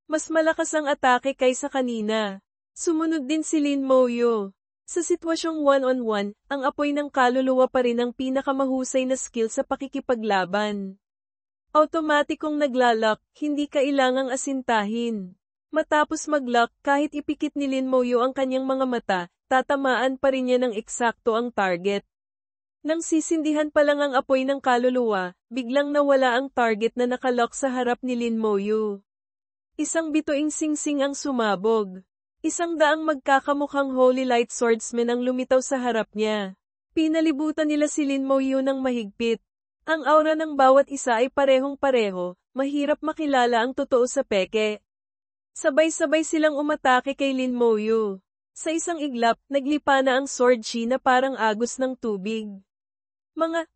Mas malakas ang atake kaysa kanina. Sumunod din si Lin Moyu. Sa sitwasyong one-on-one, ang apoy ng kaluluwa pa rin ang pinakamahusay na skill sa pakikipaglaban. Automatikong naglalak, hindi kailangang asintahin. Matapos maglock, kahit ipikit ni Lin Moyu ang kanyang mga mata, tatamaan pa rin niya ng eksakto ang target. Nang sisindihan pa lang ang apoy ng kaluluwa, biglang nawala ang target na nakalock sa harap ni Lin Moyu. Isang bituing singsing ang sumabog. 100 magkakamukhang Holy Light Swordsmen ang lumitaw sa harap niya. Pinalibutan nila si Lin Moyu ng mahigpit. Ang aura ng bawat isa ay parehong-pareho, mahirap makilala ang totoo sa peke. Sabay-sabay silang umatake kay Lin Moyu. Sa isang iglap, naglipa na ang sword chi na parang agos ng tubig.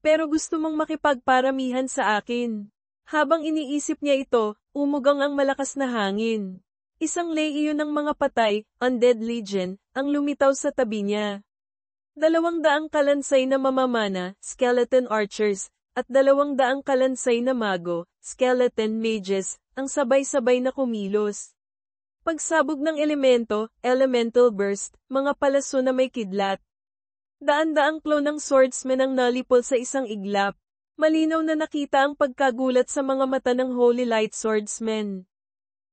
Pero gusto mong makipagparamihan sa akin. Habang iniisip niya ito, umugang ang malakas na hangin. Isang legion ng mga patay, Undead Legion, ang lumitaw sa tabi niya. 200 kalansay na mamamana, Skeleton Archers, at 200 kalansay na mago, Skeleton Mages, ang sabay-sabay na kumilos. Pagsabog ng elemento, Elemental Burst, mga palaso na may kidlat. Daan-daang clone ng swordsmen ang nalipol sa isang iglap. Malinaw na nakita ang pagkagulat sa mga mata ng Holy Light Swordsmen.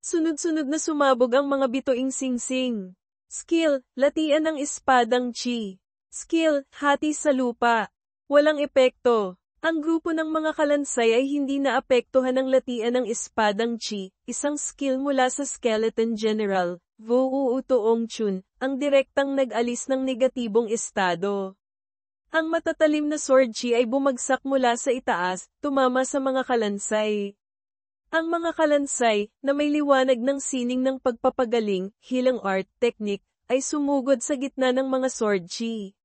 Sunod-sunod na sumabog ang mga bituing singsing. Skill, latian ng espadang chi. Skill, hati sa lupa. Walang epekto. Ang grupo ng mga kalansay ay hindi naapektuhan ng latian ng espadang chi, isang skill mula sa Skeleton General, Wu Tuong Chun, ang direktang nag-alis ng negatibong estado. Ang matatalim na sword chi ay bumagsak mula sa itaas, tumama sa mga kalansay. Ang mga kalansay, na may liwanag ng sining ng pagpapagaling, healing art, technique, ay sumugod sa gitna ng mga sword chi.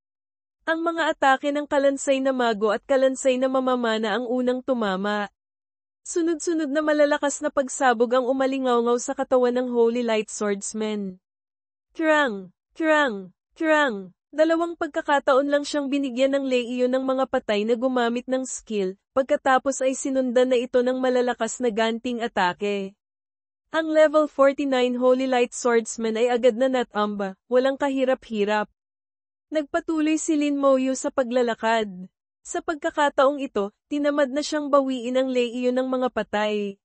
Ang mga atake ng kalansay na mago at kalansay na mamamana ang unang tumama. Sunod-sunod na malalakas na pagsabog ang umalingaw sa katawan ng Holy Light Swordsmen. Krang! Krang! Krang! 2 pagkakataon lang siyang binigyan ng legion ng mga patay na gumamit ng skill, pagkatapos ay sinundan na ito ng malalakas na ganting atake. Ang level 49 Holy Light Swordsman ay agad na natamba, walang kahirap-hirap. Nagpatuloy si Lin Moyu sa paglalakad. Sa pagkakataong ito, tinamad na siyang bawiin ang legion ng mga patay.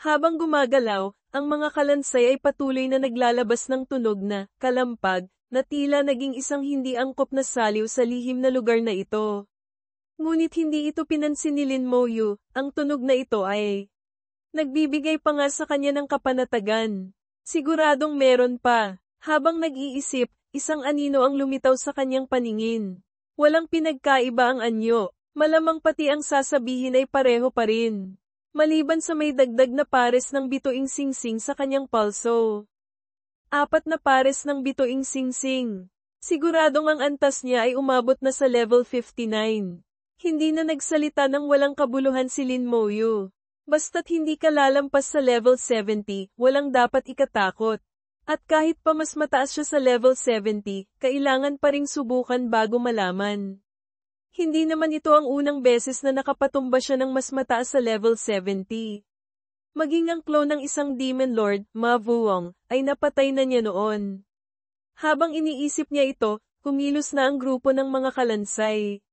Habang gumagalaw, ang mga kalansay ay patuloy na naglalabas ng tunog na kalampag, na tila naging isang hindi angkop na saliw sa lihim na lugar na ito. Ngunit hindi ito pinansin ni Lin Moyu, ang tunog na ito ay nagbibigay pa nga sa kanya ng kapanatagan. Siguradong meron pa. Habang nag-iisip, isang anino ang lumitaw sa kanyang paningin. Walang pinagkaiba ang anyo, malamang pati ang sasabihin ay pareho pa rin. Maliban sa may dagdag na pares ng bituing singsing sa kanyang palso. 4 na pares ng bituing singsing. Siguradong ang antas niya ay umabot na sa level 59. Hindi na nagsalita ng walang kabuluhan si Lin Moyu. Basta't hindi ka lalampas sa level 70, walang dapat ikatakot. At kahit pa mas mataas siya sa level 70, kailangan pa ring subukan bago malaman. Hindi naman ito ang unang beses na nakapatumba siya ng mas mataas sa level 70. Maging ang clone ng isang Demon Lord, Ma Vuong, ay napatay na niya noon. Habang iniisip niya ito, kumilos na ang grupo ng mga kalansay.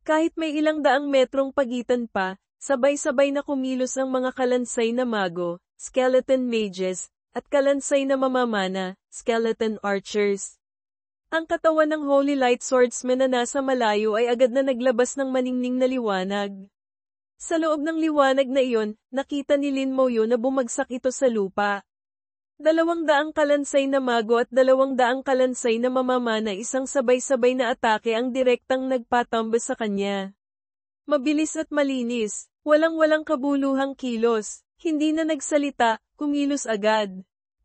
Kahit may ilang daang metrong pagitan pa, sabay-sabay na kumilos ang mga kalansay na mago, Skeleton Mages, at kalansay na mamamana, Skeleton Archers. Ang katawan ng Holy Light Swordsman na nasa malayo ay agad na naglabas ng maningning na liwanag. Sa loob ng liwanag na iyon, nakita ni Lin Moyu na bumagsak ito sa lupa. 200 kalansay na mago at 200 kalansay na mamamana isang sabay-sabay na atake ang direktang nagpatamba sa kanya. Mabilis at malinis, walang-walang kabuluhang kilos, hindi na nagsalita, kumilos agad.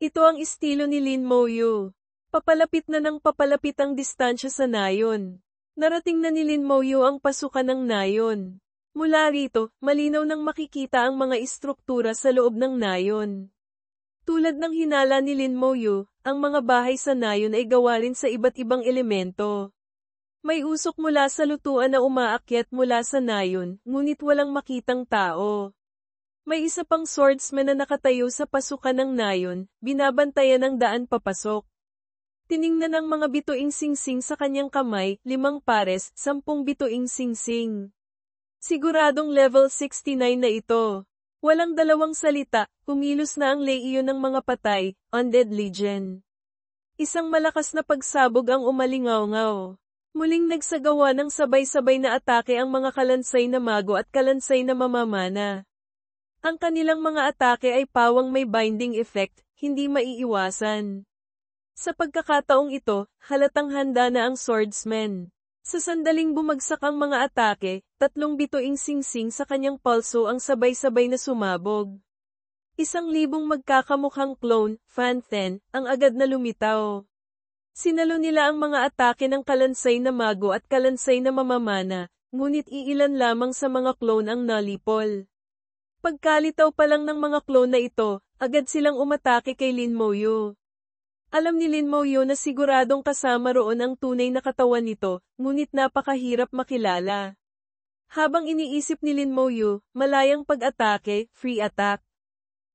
Ito ang estilo ni Lin Moyu. Papalapit na ng papalapit ang distansya sa nayon. Narating na ni Lin Moyu ang pasukan ng nayon. Mula rito, malinaw nang makikita ang mga istruktura sa loob ng nayon. Tulad ng hinala ni Lin Moyu, ang mga bahay sa nayon ay gawa rin sa iba't ibang elemento. May usok mula sa lutuan na umaakyat mula sa nayon, ngunit walang makitang tao. May isa pang swordsman na nakatayo sa pasukan ng nayon, binabantayan ang daan papasok. Tiningnan ng mga bituing singsing sa kanyang kamay, 5 pares, 10 bituing singsing. Siguradong level 69 na ito. Walang dalawang salita, kumilos na ang lehiyon ng mga patay, Undead Legion. Isang malakas na pagsabog ang umalingaw-ngaw. Muling nagsagawa ng sabay-sabay na atake ang mga kalansay na mago at kalansay na mamamana. Ang kanilang mga atake ay pawang may binding effect, hindi maiiwasan. Sa pagkakataong ito, halatang handa na ang swordsman. Sa sandaling bumagsak ang mga atake, 3 bituing singsing sa kanyang pulso ang sabay-sabay na sumabog. 1,000 magkakamukhang clone, Fan-Ten, ang agad na lumitaw. Sinalo nila ang mga atake ng kalansay na mago at kalansay na mamamana, ngunit iilan lamang sa mga clone ang nalipol. Pagkalitaw pa lang ng mga clone na ito, agad silang umatake kay Lin Moyu. Alam ni Lin Moyu na siguradong kasama roon ang tunay na katawan nito, ngunit napakahirap makilala. Habang iniisip ni Lin Moyu, malayang pag-atake, free attack.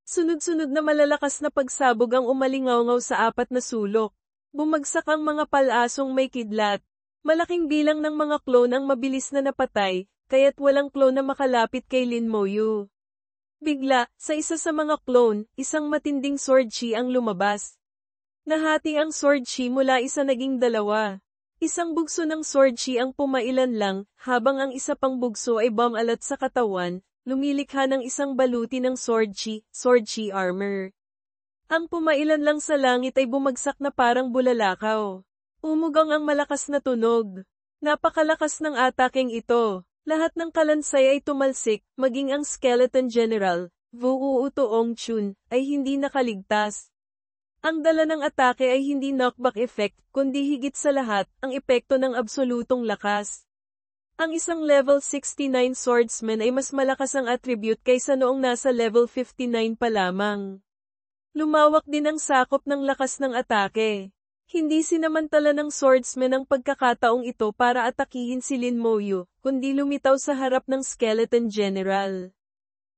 Sunod-sunod na malalakas na pagsabog ang umalingaw-ngaw sa 4 na sulok. Bumagsak ang mga palasong may kidlat. Malaking bilang ng mga clone ang mabilis na napatay, kaya't walang clone na makalapit kay Lin Moyu. Bigla, sa isa sa mga clone, isang matinding sword chi ang lumabas. Nahati ang sword chi mula isa naging 2. Isang bugso ng sword chi ang pumailan lang, habang ang isa pang bugso ay bumalat sa katawan, lumilikha ng isang baluti ng sword chi armor. Ang pumailan lang sa langit ay bumagsak na parang bulalakaw. Umugang ang malakas na tunog. Napakalakas ng atakeng ito. Lahat ng kalansay ay tumalsik, maging ang Skeleton General, Wu Tuong Chun, ay hindi nakaligtas. Ang dala ng atake ay hindi knockback effect, kundi higit sa lahat, ang epekto ng absolutong lakas. Ang isang level 69 swordsman ay mas malakas ang attribute kaysa noong nasa level 59 pa lamang. Lumawak din ang sakop ng lakas ng atake. Hindi sinamantala ng swordsman ang pagkakataong ito para atakihin si Lin Moyu, kundi lumitaw sa harap ng Skeleton General.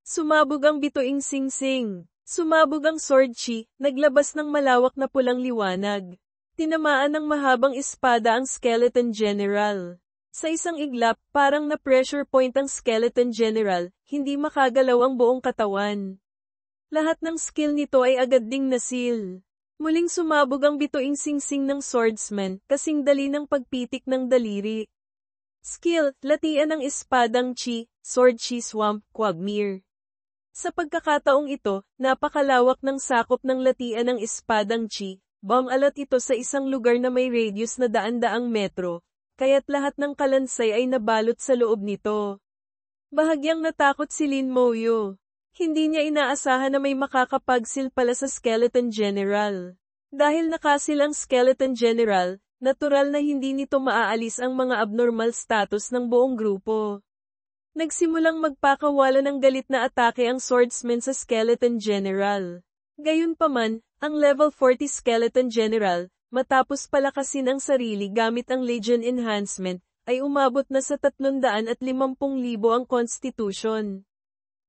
Sumabog ang bituing singsing. Sumabog ang sword chi, naglabas ng malawak na pulang liwanag. Tinamaan ng mahabang espada ang Skeleton General. Sa isang iglap, parang na-pressure point ang Skeleton General, hindi makagalaw ang buong katawan. Lahat ng skill nito ay agad ding nasil. Muling sumabog ang bituing singsing ng swordsman, kasing dali ng pagpitik ng daliri. Skill, latian ng espadang chi, sword chi swamp, quagmire. Sa pagkakataong ito, napakalawak ng sakop ng latian ng espadang chi, bumalat ito sa isang lugar na may radius na daan-daang metro, kaya't lahat ng kalansay ay nabalot sa loob nito. Bahagyang natakot si Lin Moyu. Hindi niya inaasahan na may makakapagsil pala sa Skeleton General. Dahil nakasil ang Skeleton General, natural na hindi nito maaalis ang mga abnormal status ng buong grupo. Nagsimulang magpakawala ng galit na atake ang swordsman sa Skeleton General. Gayunpaman, ang level 40 Skeleton General, matapos palakasin ang sarili gamit ang Legion Enhancement, ay umabot na sa 350,000 ang Constitution.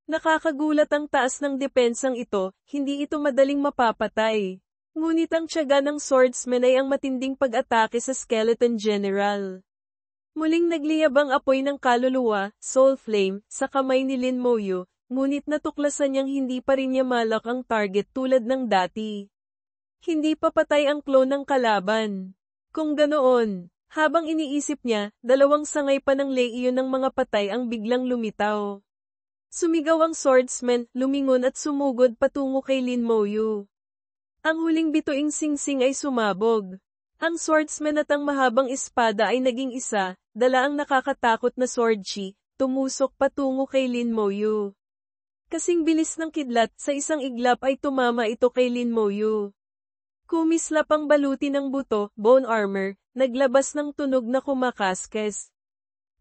Nakakagulat ang taas ng depensang ito, hindi ito madaling mapapatay. Ngunit ang tiyaga ng swordsman ay ang matinding pag-atake sa Skeleton General. Muling nagliyab ang apoy ng kaluluwa, Soul Flame, sa kamay ni Lin Moyu, ngunit natuklasan niyang hindi pa rin niya malak ang target tulad ng dati. Hindi pa patay ang clone ng kalaban. Kung ganoon, habang iniisip niya, 2 sangay pa ng lehiyon ng mga patay ang biglang lumitaw. Sumigaw ang swordsman, lumingon at sumugod patungo kay Lin Moyu. Ang huling bituing singsing ay sumabog. Ang swordsman at ang mahabang espada ay naging isa, dala ang nakakatakot na sword chi, tumusok patungo kay Lin Moyu. Kasing bilis ng kidlat, sa isang iglap ay tumama ito kay Lin Moyu. Kumislap ang baluti ng buto, bone armor, naglabas ng tunog na kumakaskes.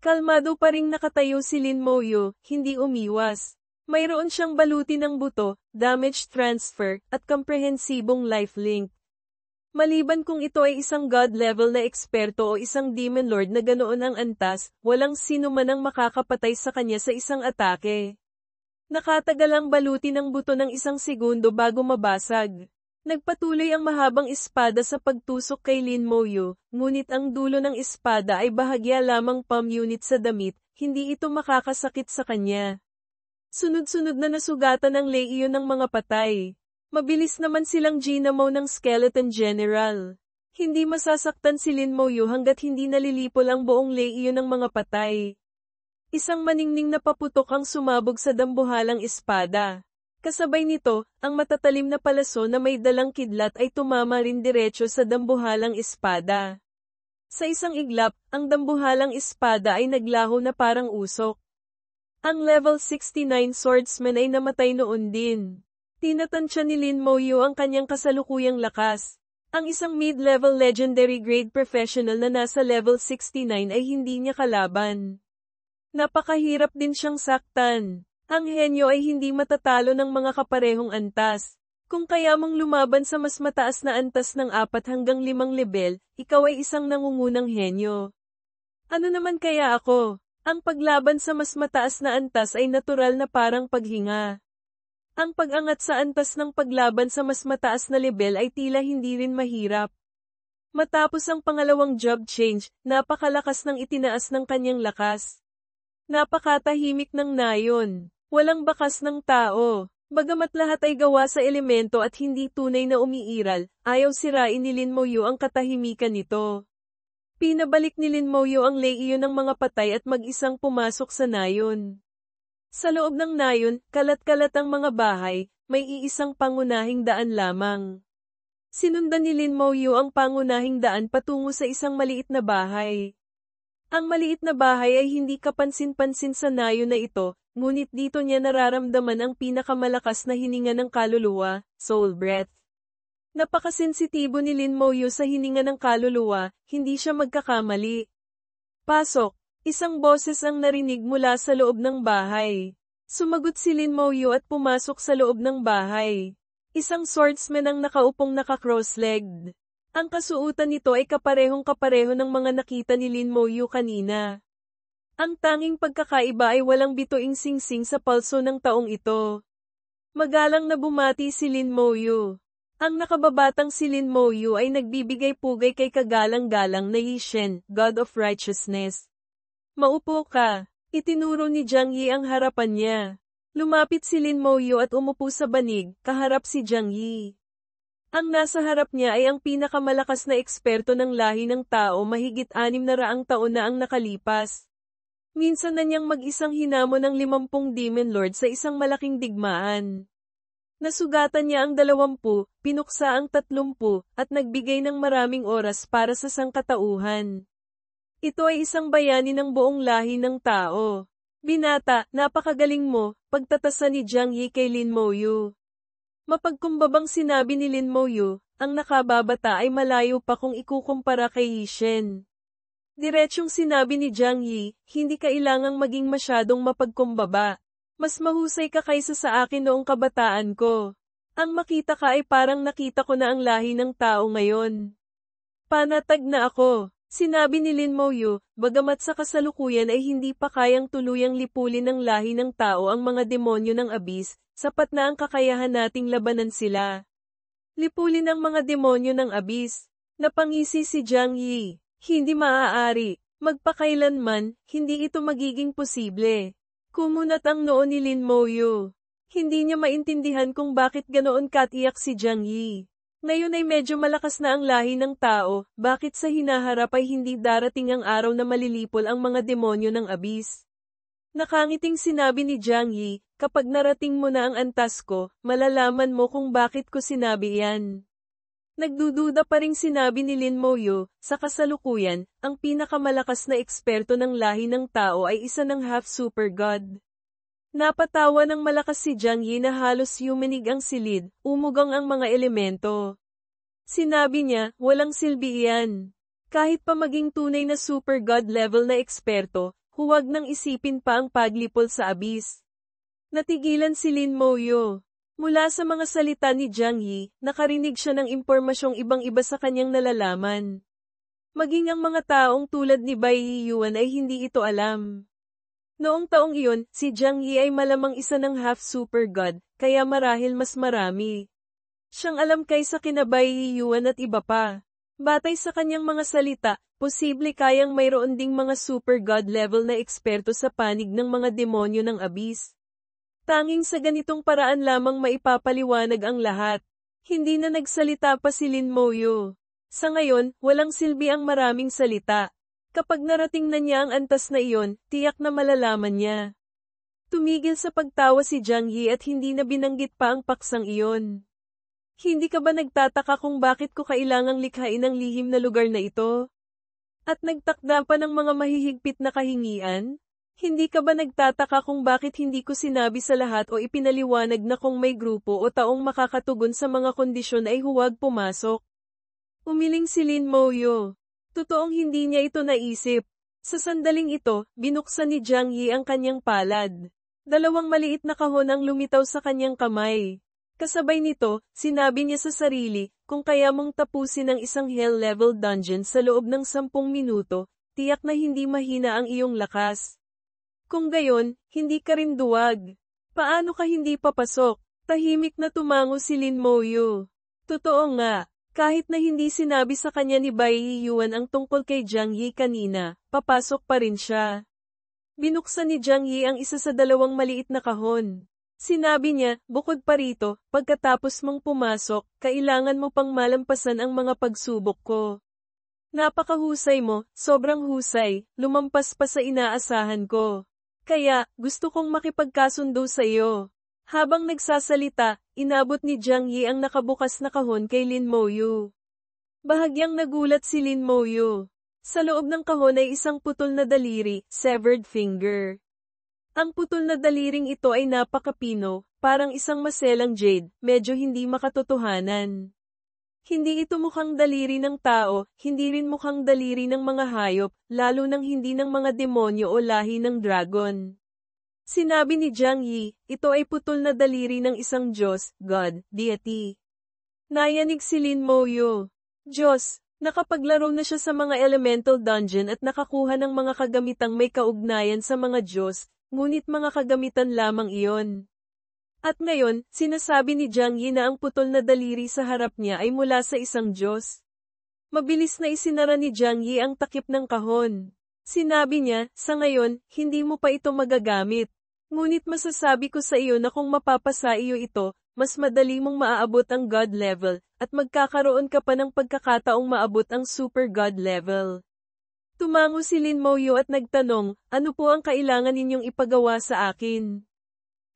Kalmado pa ring nakatayo si Lin Moyo, hindi umiwas. Mayroon siyang baluti ng buto, damage transfer, at komprehensibong lifelink. Maliban kung ito ay isang god-level na eksperto o isang demon lord na ganoon ang antas, walang sino man ang makakapatay sa kanya sa isang atake. Nakatagal ang baluti ng buto ng 1 segundo bago mabasag. Nagpatuloy ang mahabang espada sa pagtusok kay Lin Moyo, ngunit ang dulo ng espada ay bahagya lamang palm unit sa damit, hindi ito makakasakit sa kanya. Sunod-sunod na nasugatan ang Leiyon ng mga patay. Mabilis naman silang ginamaw ng Skeleton General. Hindi masasaktan si Lin Moyo hanggat hindi nalilipol ang buong Leiyon ng mga patay. Isang maningning na paputok ang sumabog sa dambuhalang espada. Kasabay nito, ang matatalim na palaso na may dalang kidlat ay tumama rin diretso sa dambuhalang espada. Sa isang iglap, ang dambuhalang espada ay naglaho na parang usok. Ang level 69 swordsman ay namatay noon din. Tinatansya ni Lin Moyo ang kanyang kasalukuyang lakas. Ang isang mid-level legendary grade professional na nasa level 69 ay hindi niya kalaban. Napakahirap din siyang saktan. Ang henyo ay hindi matatalo ng mga kaparehong antas. Kung kaya mong lumaban sa mas mataas na antas ng 4 hanggang 5 level, ikaw ay isang nangungunang henyo. Ano naman kaya ako? Ang paglaban sa mas mataas na antas ay natural na parang paghinga. Ang pag-angat sa antas ng paglaban sa mas mataas na level ay tila hindi rin mahirap. Matapos ang pangalawang job change, napakalakas ng itinaas ng kanyang lakas. Napakatahimik ng nayon. Walang bakas ng tao. Bagamat lahat ay gawa sa elemento at hindi tunay na umiiral, ayaw sirain ni Lin Moyo ang katahimikan nito. Pinabalik ni Lin Moyo ang Leiyon ng mga patay at mag-isang pumasok sa nayon. Sa loob ng nayon, kalat-kalat ang mga bahay, may iisang pangunahing daan lamang. Sinundan ni Lin Moyo ang pangunahing daan patungo sa isang maliit na bahay. Ang maliit na bahay ay hindi kapansin-pansin sa nayon na ito, ngunit dito niya nararamdaman ang pinakamalakas na hininga ng kaluluwa, soul breath. Napakasensitibo ni Lin Moyo sa hininga ng kaluluwa, hindi siya magkakamali. Pasok! Isang boses ang narinig mula sa loob ng bahay. Sumagot si Lin Moyo at pumasok sa loob ng bahay. Isang swordsman ang nakaupong naka-cross-legged. Ang kasuotan nito ay kaparehong-kapareho ng mga nakita ni Lin Moyo kanina. Ang tanging pagkakaiba ay walang bituing singsing sa palso ng taong ito. Magalang na bumati si Lin Moyo. Ang nakababatang si Lin Moyo ay nagbibigay pugay kay kagalang-galang na Yi Shen, God of Righteousness. Maupo ka. Itinuro ni Jiang Yi ang harapan niya. Lumapit si Lin Moyo at umupo sa banig, kaharap si Jiang Yi. Ang nasa harap niya ay ang pinakamalakas na eksperto ng lahi ng tao mahigit 600 taon na ang nakalipas. Minsan na niyang mag-isang hinamon ng 50 Demon Lord sa isang malaking digmaan. Nasugatan niya ang 20, pinuksa ang 30, at nagbigay ng maraming oras para sa sangkatauhan. Ito ay isang bayani ng buong lahi ng tao. Binata, napakagaling mo, pagtatasa ni Jiang Yi kay Lin Moyo. Mapagkumbabang sinabi ni Lin Moyo, ang nakababata ay malayo pa kung ikukumpara kay Yi Shen. Diretsyong sinabi ni Jiang Yi, hindi kailangang maging masyadong mapagkumbaba. Mas mahusay ka kaysa sa akin noong kabataan ko. Ang makita ka ay parang nakita ko na ang lahi ng tao ngayon. Panatag na ako. Sinabi ni Lin Moyo, bagamat sa kasalukuyan ay hindi pa kayang tuluyang lipulin ng lahi ng tao ang mga demonyo ng abis, sapat na ang kakayahan nating labanan sila. Lipulin ang mga demonyo ng abis. Napangisi si Jiang Yi. Hindi maaari. Magpakailanman, hindi ito magiging posible. Kumunat ang noo ni Lin Moyo. Hindi niya maintindihan kung bakit ganoon katiyak si Jiang Yi. Ngayon ay medyo malakas na ang lahi ng tao, bakit sa hinaharap ay hindi darating ang araw na malilipol ang mga demonyo ng abis? Nakangiting sinabi ni Jiang Yi, kapag narating mo na ang antas ko, malalaman mo kung bakit ko sinabi yan. Nagdududa pa ring sinabi ni Lin Moyo, sa kasalukuyan, ang pinakamalakas na eksperto ng lahi ng tao ay isa ng half-super god. Napatawa ng malakas si Jiang Yi na halos yuminig ang silid, umugang ang mga elemento. Sinabi niya, walang silbi iyan. Kahit pa maging tunay na super god level na eksperto, huwag nang isipin pa ang paglipol sa abyss. Natigilan si Lin Moyo. Mula sa mga salita ni Jiang Yi, nakarinig siya ng impormasyong ibang-iba sa kanyang nalalaman. Maging ang mga taong tulad ni Bai Yuan ay hindi ito alam. Noong taong iyon, si Jiang Yi ay malamang isa ng half-super god, kaya marahil mas marami siyang alam kaysa kina Bai Yuan at iba pa. Batay sa kanyang mga salita, posible kayang mayroon ding mga super god level na eksperto sa panig ng mga demonyo ng abyss. Tanging sa ganitong paraan lamang maipapaliwanag ang lahat. Hindi na nagsalita pa si Lin Moyo. Sa ngayon, walang silbi ang maraming salita. Kapag narating na niya ang antas na iyon, tiyak na malalaman niya. Tumigil sa pagtawa si Jiang Yi at hindi na binanggit pa ang paksang iyon. Hindi ka ba nagtataka kung bakit ko kailangang likhain ang lihim na lugar na ito? At nagtakda pa ng mga mahihigpit na kahingian? Hindi ka ba nagtataka kung bakit hindi ko sinabi sa lahat o ipinaliwanag na kung may grupo o taong makakatugon sa mga kondisyon ay huwag pumasok? Umiling si Lin Moyo. Totoong hindi niya ito naisip. Sa sandaling ito, binuksan ni Jiang Yi ang kanyang palad. Dalawang maliit na kahon ang lumitaw sa kanyang kamay. Kasabay nito, sinabi niya sa sarili, kung kaya mong tapusin ang isang hell-level dungeon sa loob ng 10 minuto, tiyak na hindi mahina ang iyong lakas. Kung gayon, hindi ka rin duwag. Paano ka hindi papasok? Tahimik na tumango si Lin Moyo. Totoo nga, kahit na hindi sinabi sa kanya ni Bai Yuan ang tungkol kay Jiang Yi kanina, papasok pa rin siya. Binuksan ni Jiang Yi ang isa sa dalawang maliit na kahon. Sinabi niya, bukod pa rito, pagkatapos mong pumasok, kailangan mo pang malampasan ang mga pagsubok ko. Napakahusay mo, sobrang husay, lumampas pa sa inaasahan ko. Kaya, gusto kong makipagkasundo sa iyo. Habang nagsasalita, inabot ni Jiang Yi ang nakabukas na kahon kay Lin Moyo. Bahagyang nagulat si Lin Moyo. Sa loob ng kahon ay isang putol na daliri, severed finger. Ang putol na daliring ito ay napakapino, parang isang maselang jade, medyo hindi makatotohanan. Hindi ito mukhang daliri ng tao, hindi rin mukhang daliri ng mga hayop, lalo nang hindi ng mga demonyo o lahi ng dragon. Sinabi ni Jiang Yi, ito ay putol na daliri ng isang Diyos, God, deity. Nayanig si Lin Moyo. Diyos, nakapaglaro na siya sa mga elemental dungeon at nakakuha ng mga kagamitang may kaugnayan sa mga Diyos, ngunit mga kagamitan lamang iyon. At ngayon, sinasabi ni Jiang Yi na ang putol na daliri sa harap niya ay mula sa isang Diyos. Mabilis na isinara ni Jiang Yi ang takip ng kahon. Sinabi niya, sa ngayon, hindi mo pa ito magagamit. Ngunit masasabi ko sa iyo na kung mapapasa iyo ito, mas madali mong maaabot ang God level, at magkakaroon ka pa ng pagkakataong maabot ang Super God level. Tumango si Lin Moyo at nagtanong, ano po ang kailangan ninyong ipagawa sa akin?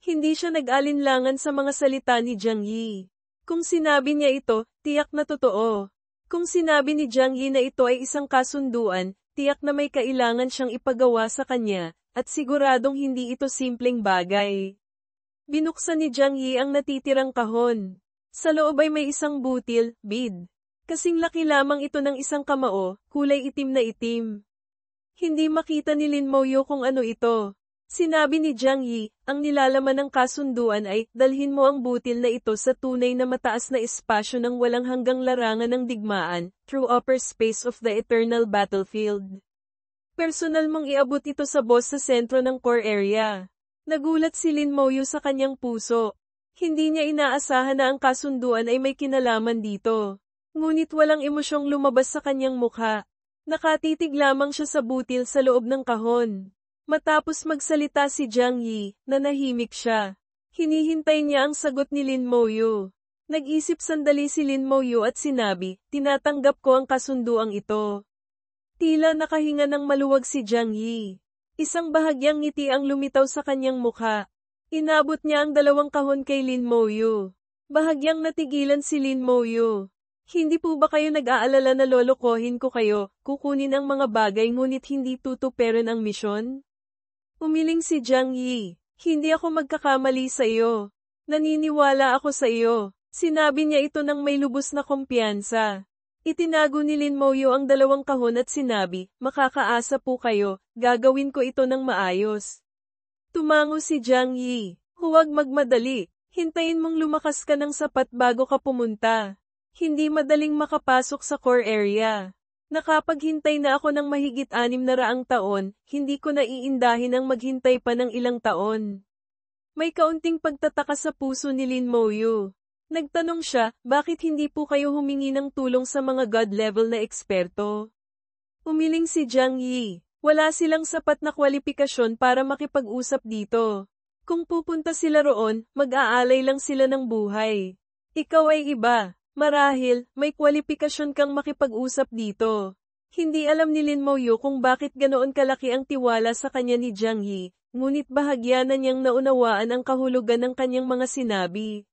Hindi siya nag-alinlangan sa mga salita ni Jiang Yi. Kung sinabi niya ito, tiyak na totoo. Kung sinabi ni Jiang Yi na ito ay isang kasunduan, tiyak na may kailangan siyang ipagawa sa kanya, at siguradong hindi ito simpleng bagay. Binuksan ni Jiang Yi ang natitirang kahon. Sa loob ay may isang butil, bead. Kasing laki lamang ito ng isang kamao, kulay itim na itim. Hindi makita ni Lin Moyo kung ano ito. Sinabi ni Jiang Yi, ang nilalaman ng kasunduan ay, dalhin mo ang butil na ito sa tunay na mataas na espasyo ng walang hanggang larangan ng digmaan, through upper space of the eternal battlefield. Personal mong iabot ito sa boss sa sentro ng core area. Nagulat si Lin Moyo sa kanyang puso. Hindi niya inaasahan na ang kasunduan ay may kinalaman dito. Ngunit walang emosyong lumabas sa kanyang mukha. Nakatitig lamang siya sa butil sa loob ng kahon. Matapos magsalita si Jiang Yi, nanahimik siya. Hinihintay niya ang sagot ni Lin Moyo. Nag-isip sandali si Lin Moyo at sinabi, tinatanggap ko ang kasunduang ito. Tila nakahinga ng maluwag si Jiang Yi. Isang bahagyang ngiti ang lumitaw sa kanyang mukha. Inabot niya ang 2 kahon kay Lin Moyo. Bahagyang natigilan si Lin Moyo. Hindi po ba kayo nag-aalala na lolokohin ko kayo, kukunin ang mga bagay ngunit hindi tutuperin ang misyon? Umiling si Jiang Yi. Hindi ako magkakamali sa iyo. Naniniwala ako sa iyo. Sinabi niya ito ng may lubos na kumpiyansa. Itinago ni Lin Moyo ang 2 kahon at sinabi, makakaasa po kayo, gagawin ko ito ng maayos. Tumango si Jiang Yi, huwag magmadali, hintayin mong lumakas ka ng sapat bago ka pumunta. Hindi madaling makapasok sa core area. Nakapaghintay na ako ng mahigit 600 taon, hindi ko naiindahin ang maghintay pa ng ilang taon. May kaunting pagtataka sa puso ni Lin Moyo. Nagtanong siya, bakit hindi po kayo humingi ng tulong sa mga God-level na eksperto? Umiling si Jiang Yi, wala silang sapat na kwalifikasyon para makipag-usap dito. Kung pupunta sila roon, mag-aalay lang sila ng buhay. Ikaw ay iba, marahil, may kwalifikasyon kang makipag-usap dito. Hindi alam ni Lin Moyo kung bakit ganoon kalaki ang tiwala sa kanya ni Jiang Yi, ngunit bahagya na niyang naunawaan ang kahulugan ng kanyang mga sinabi.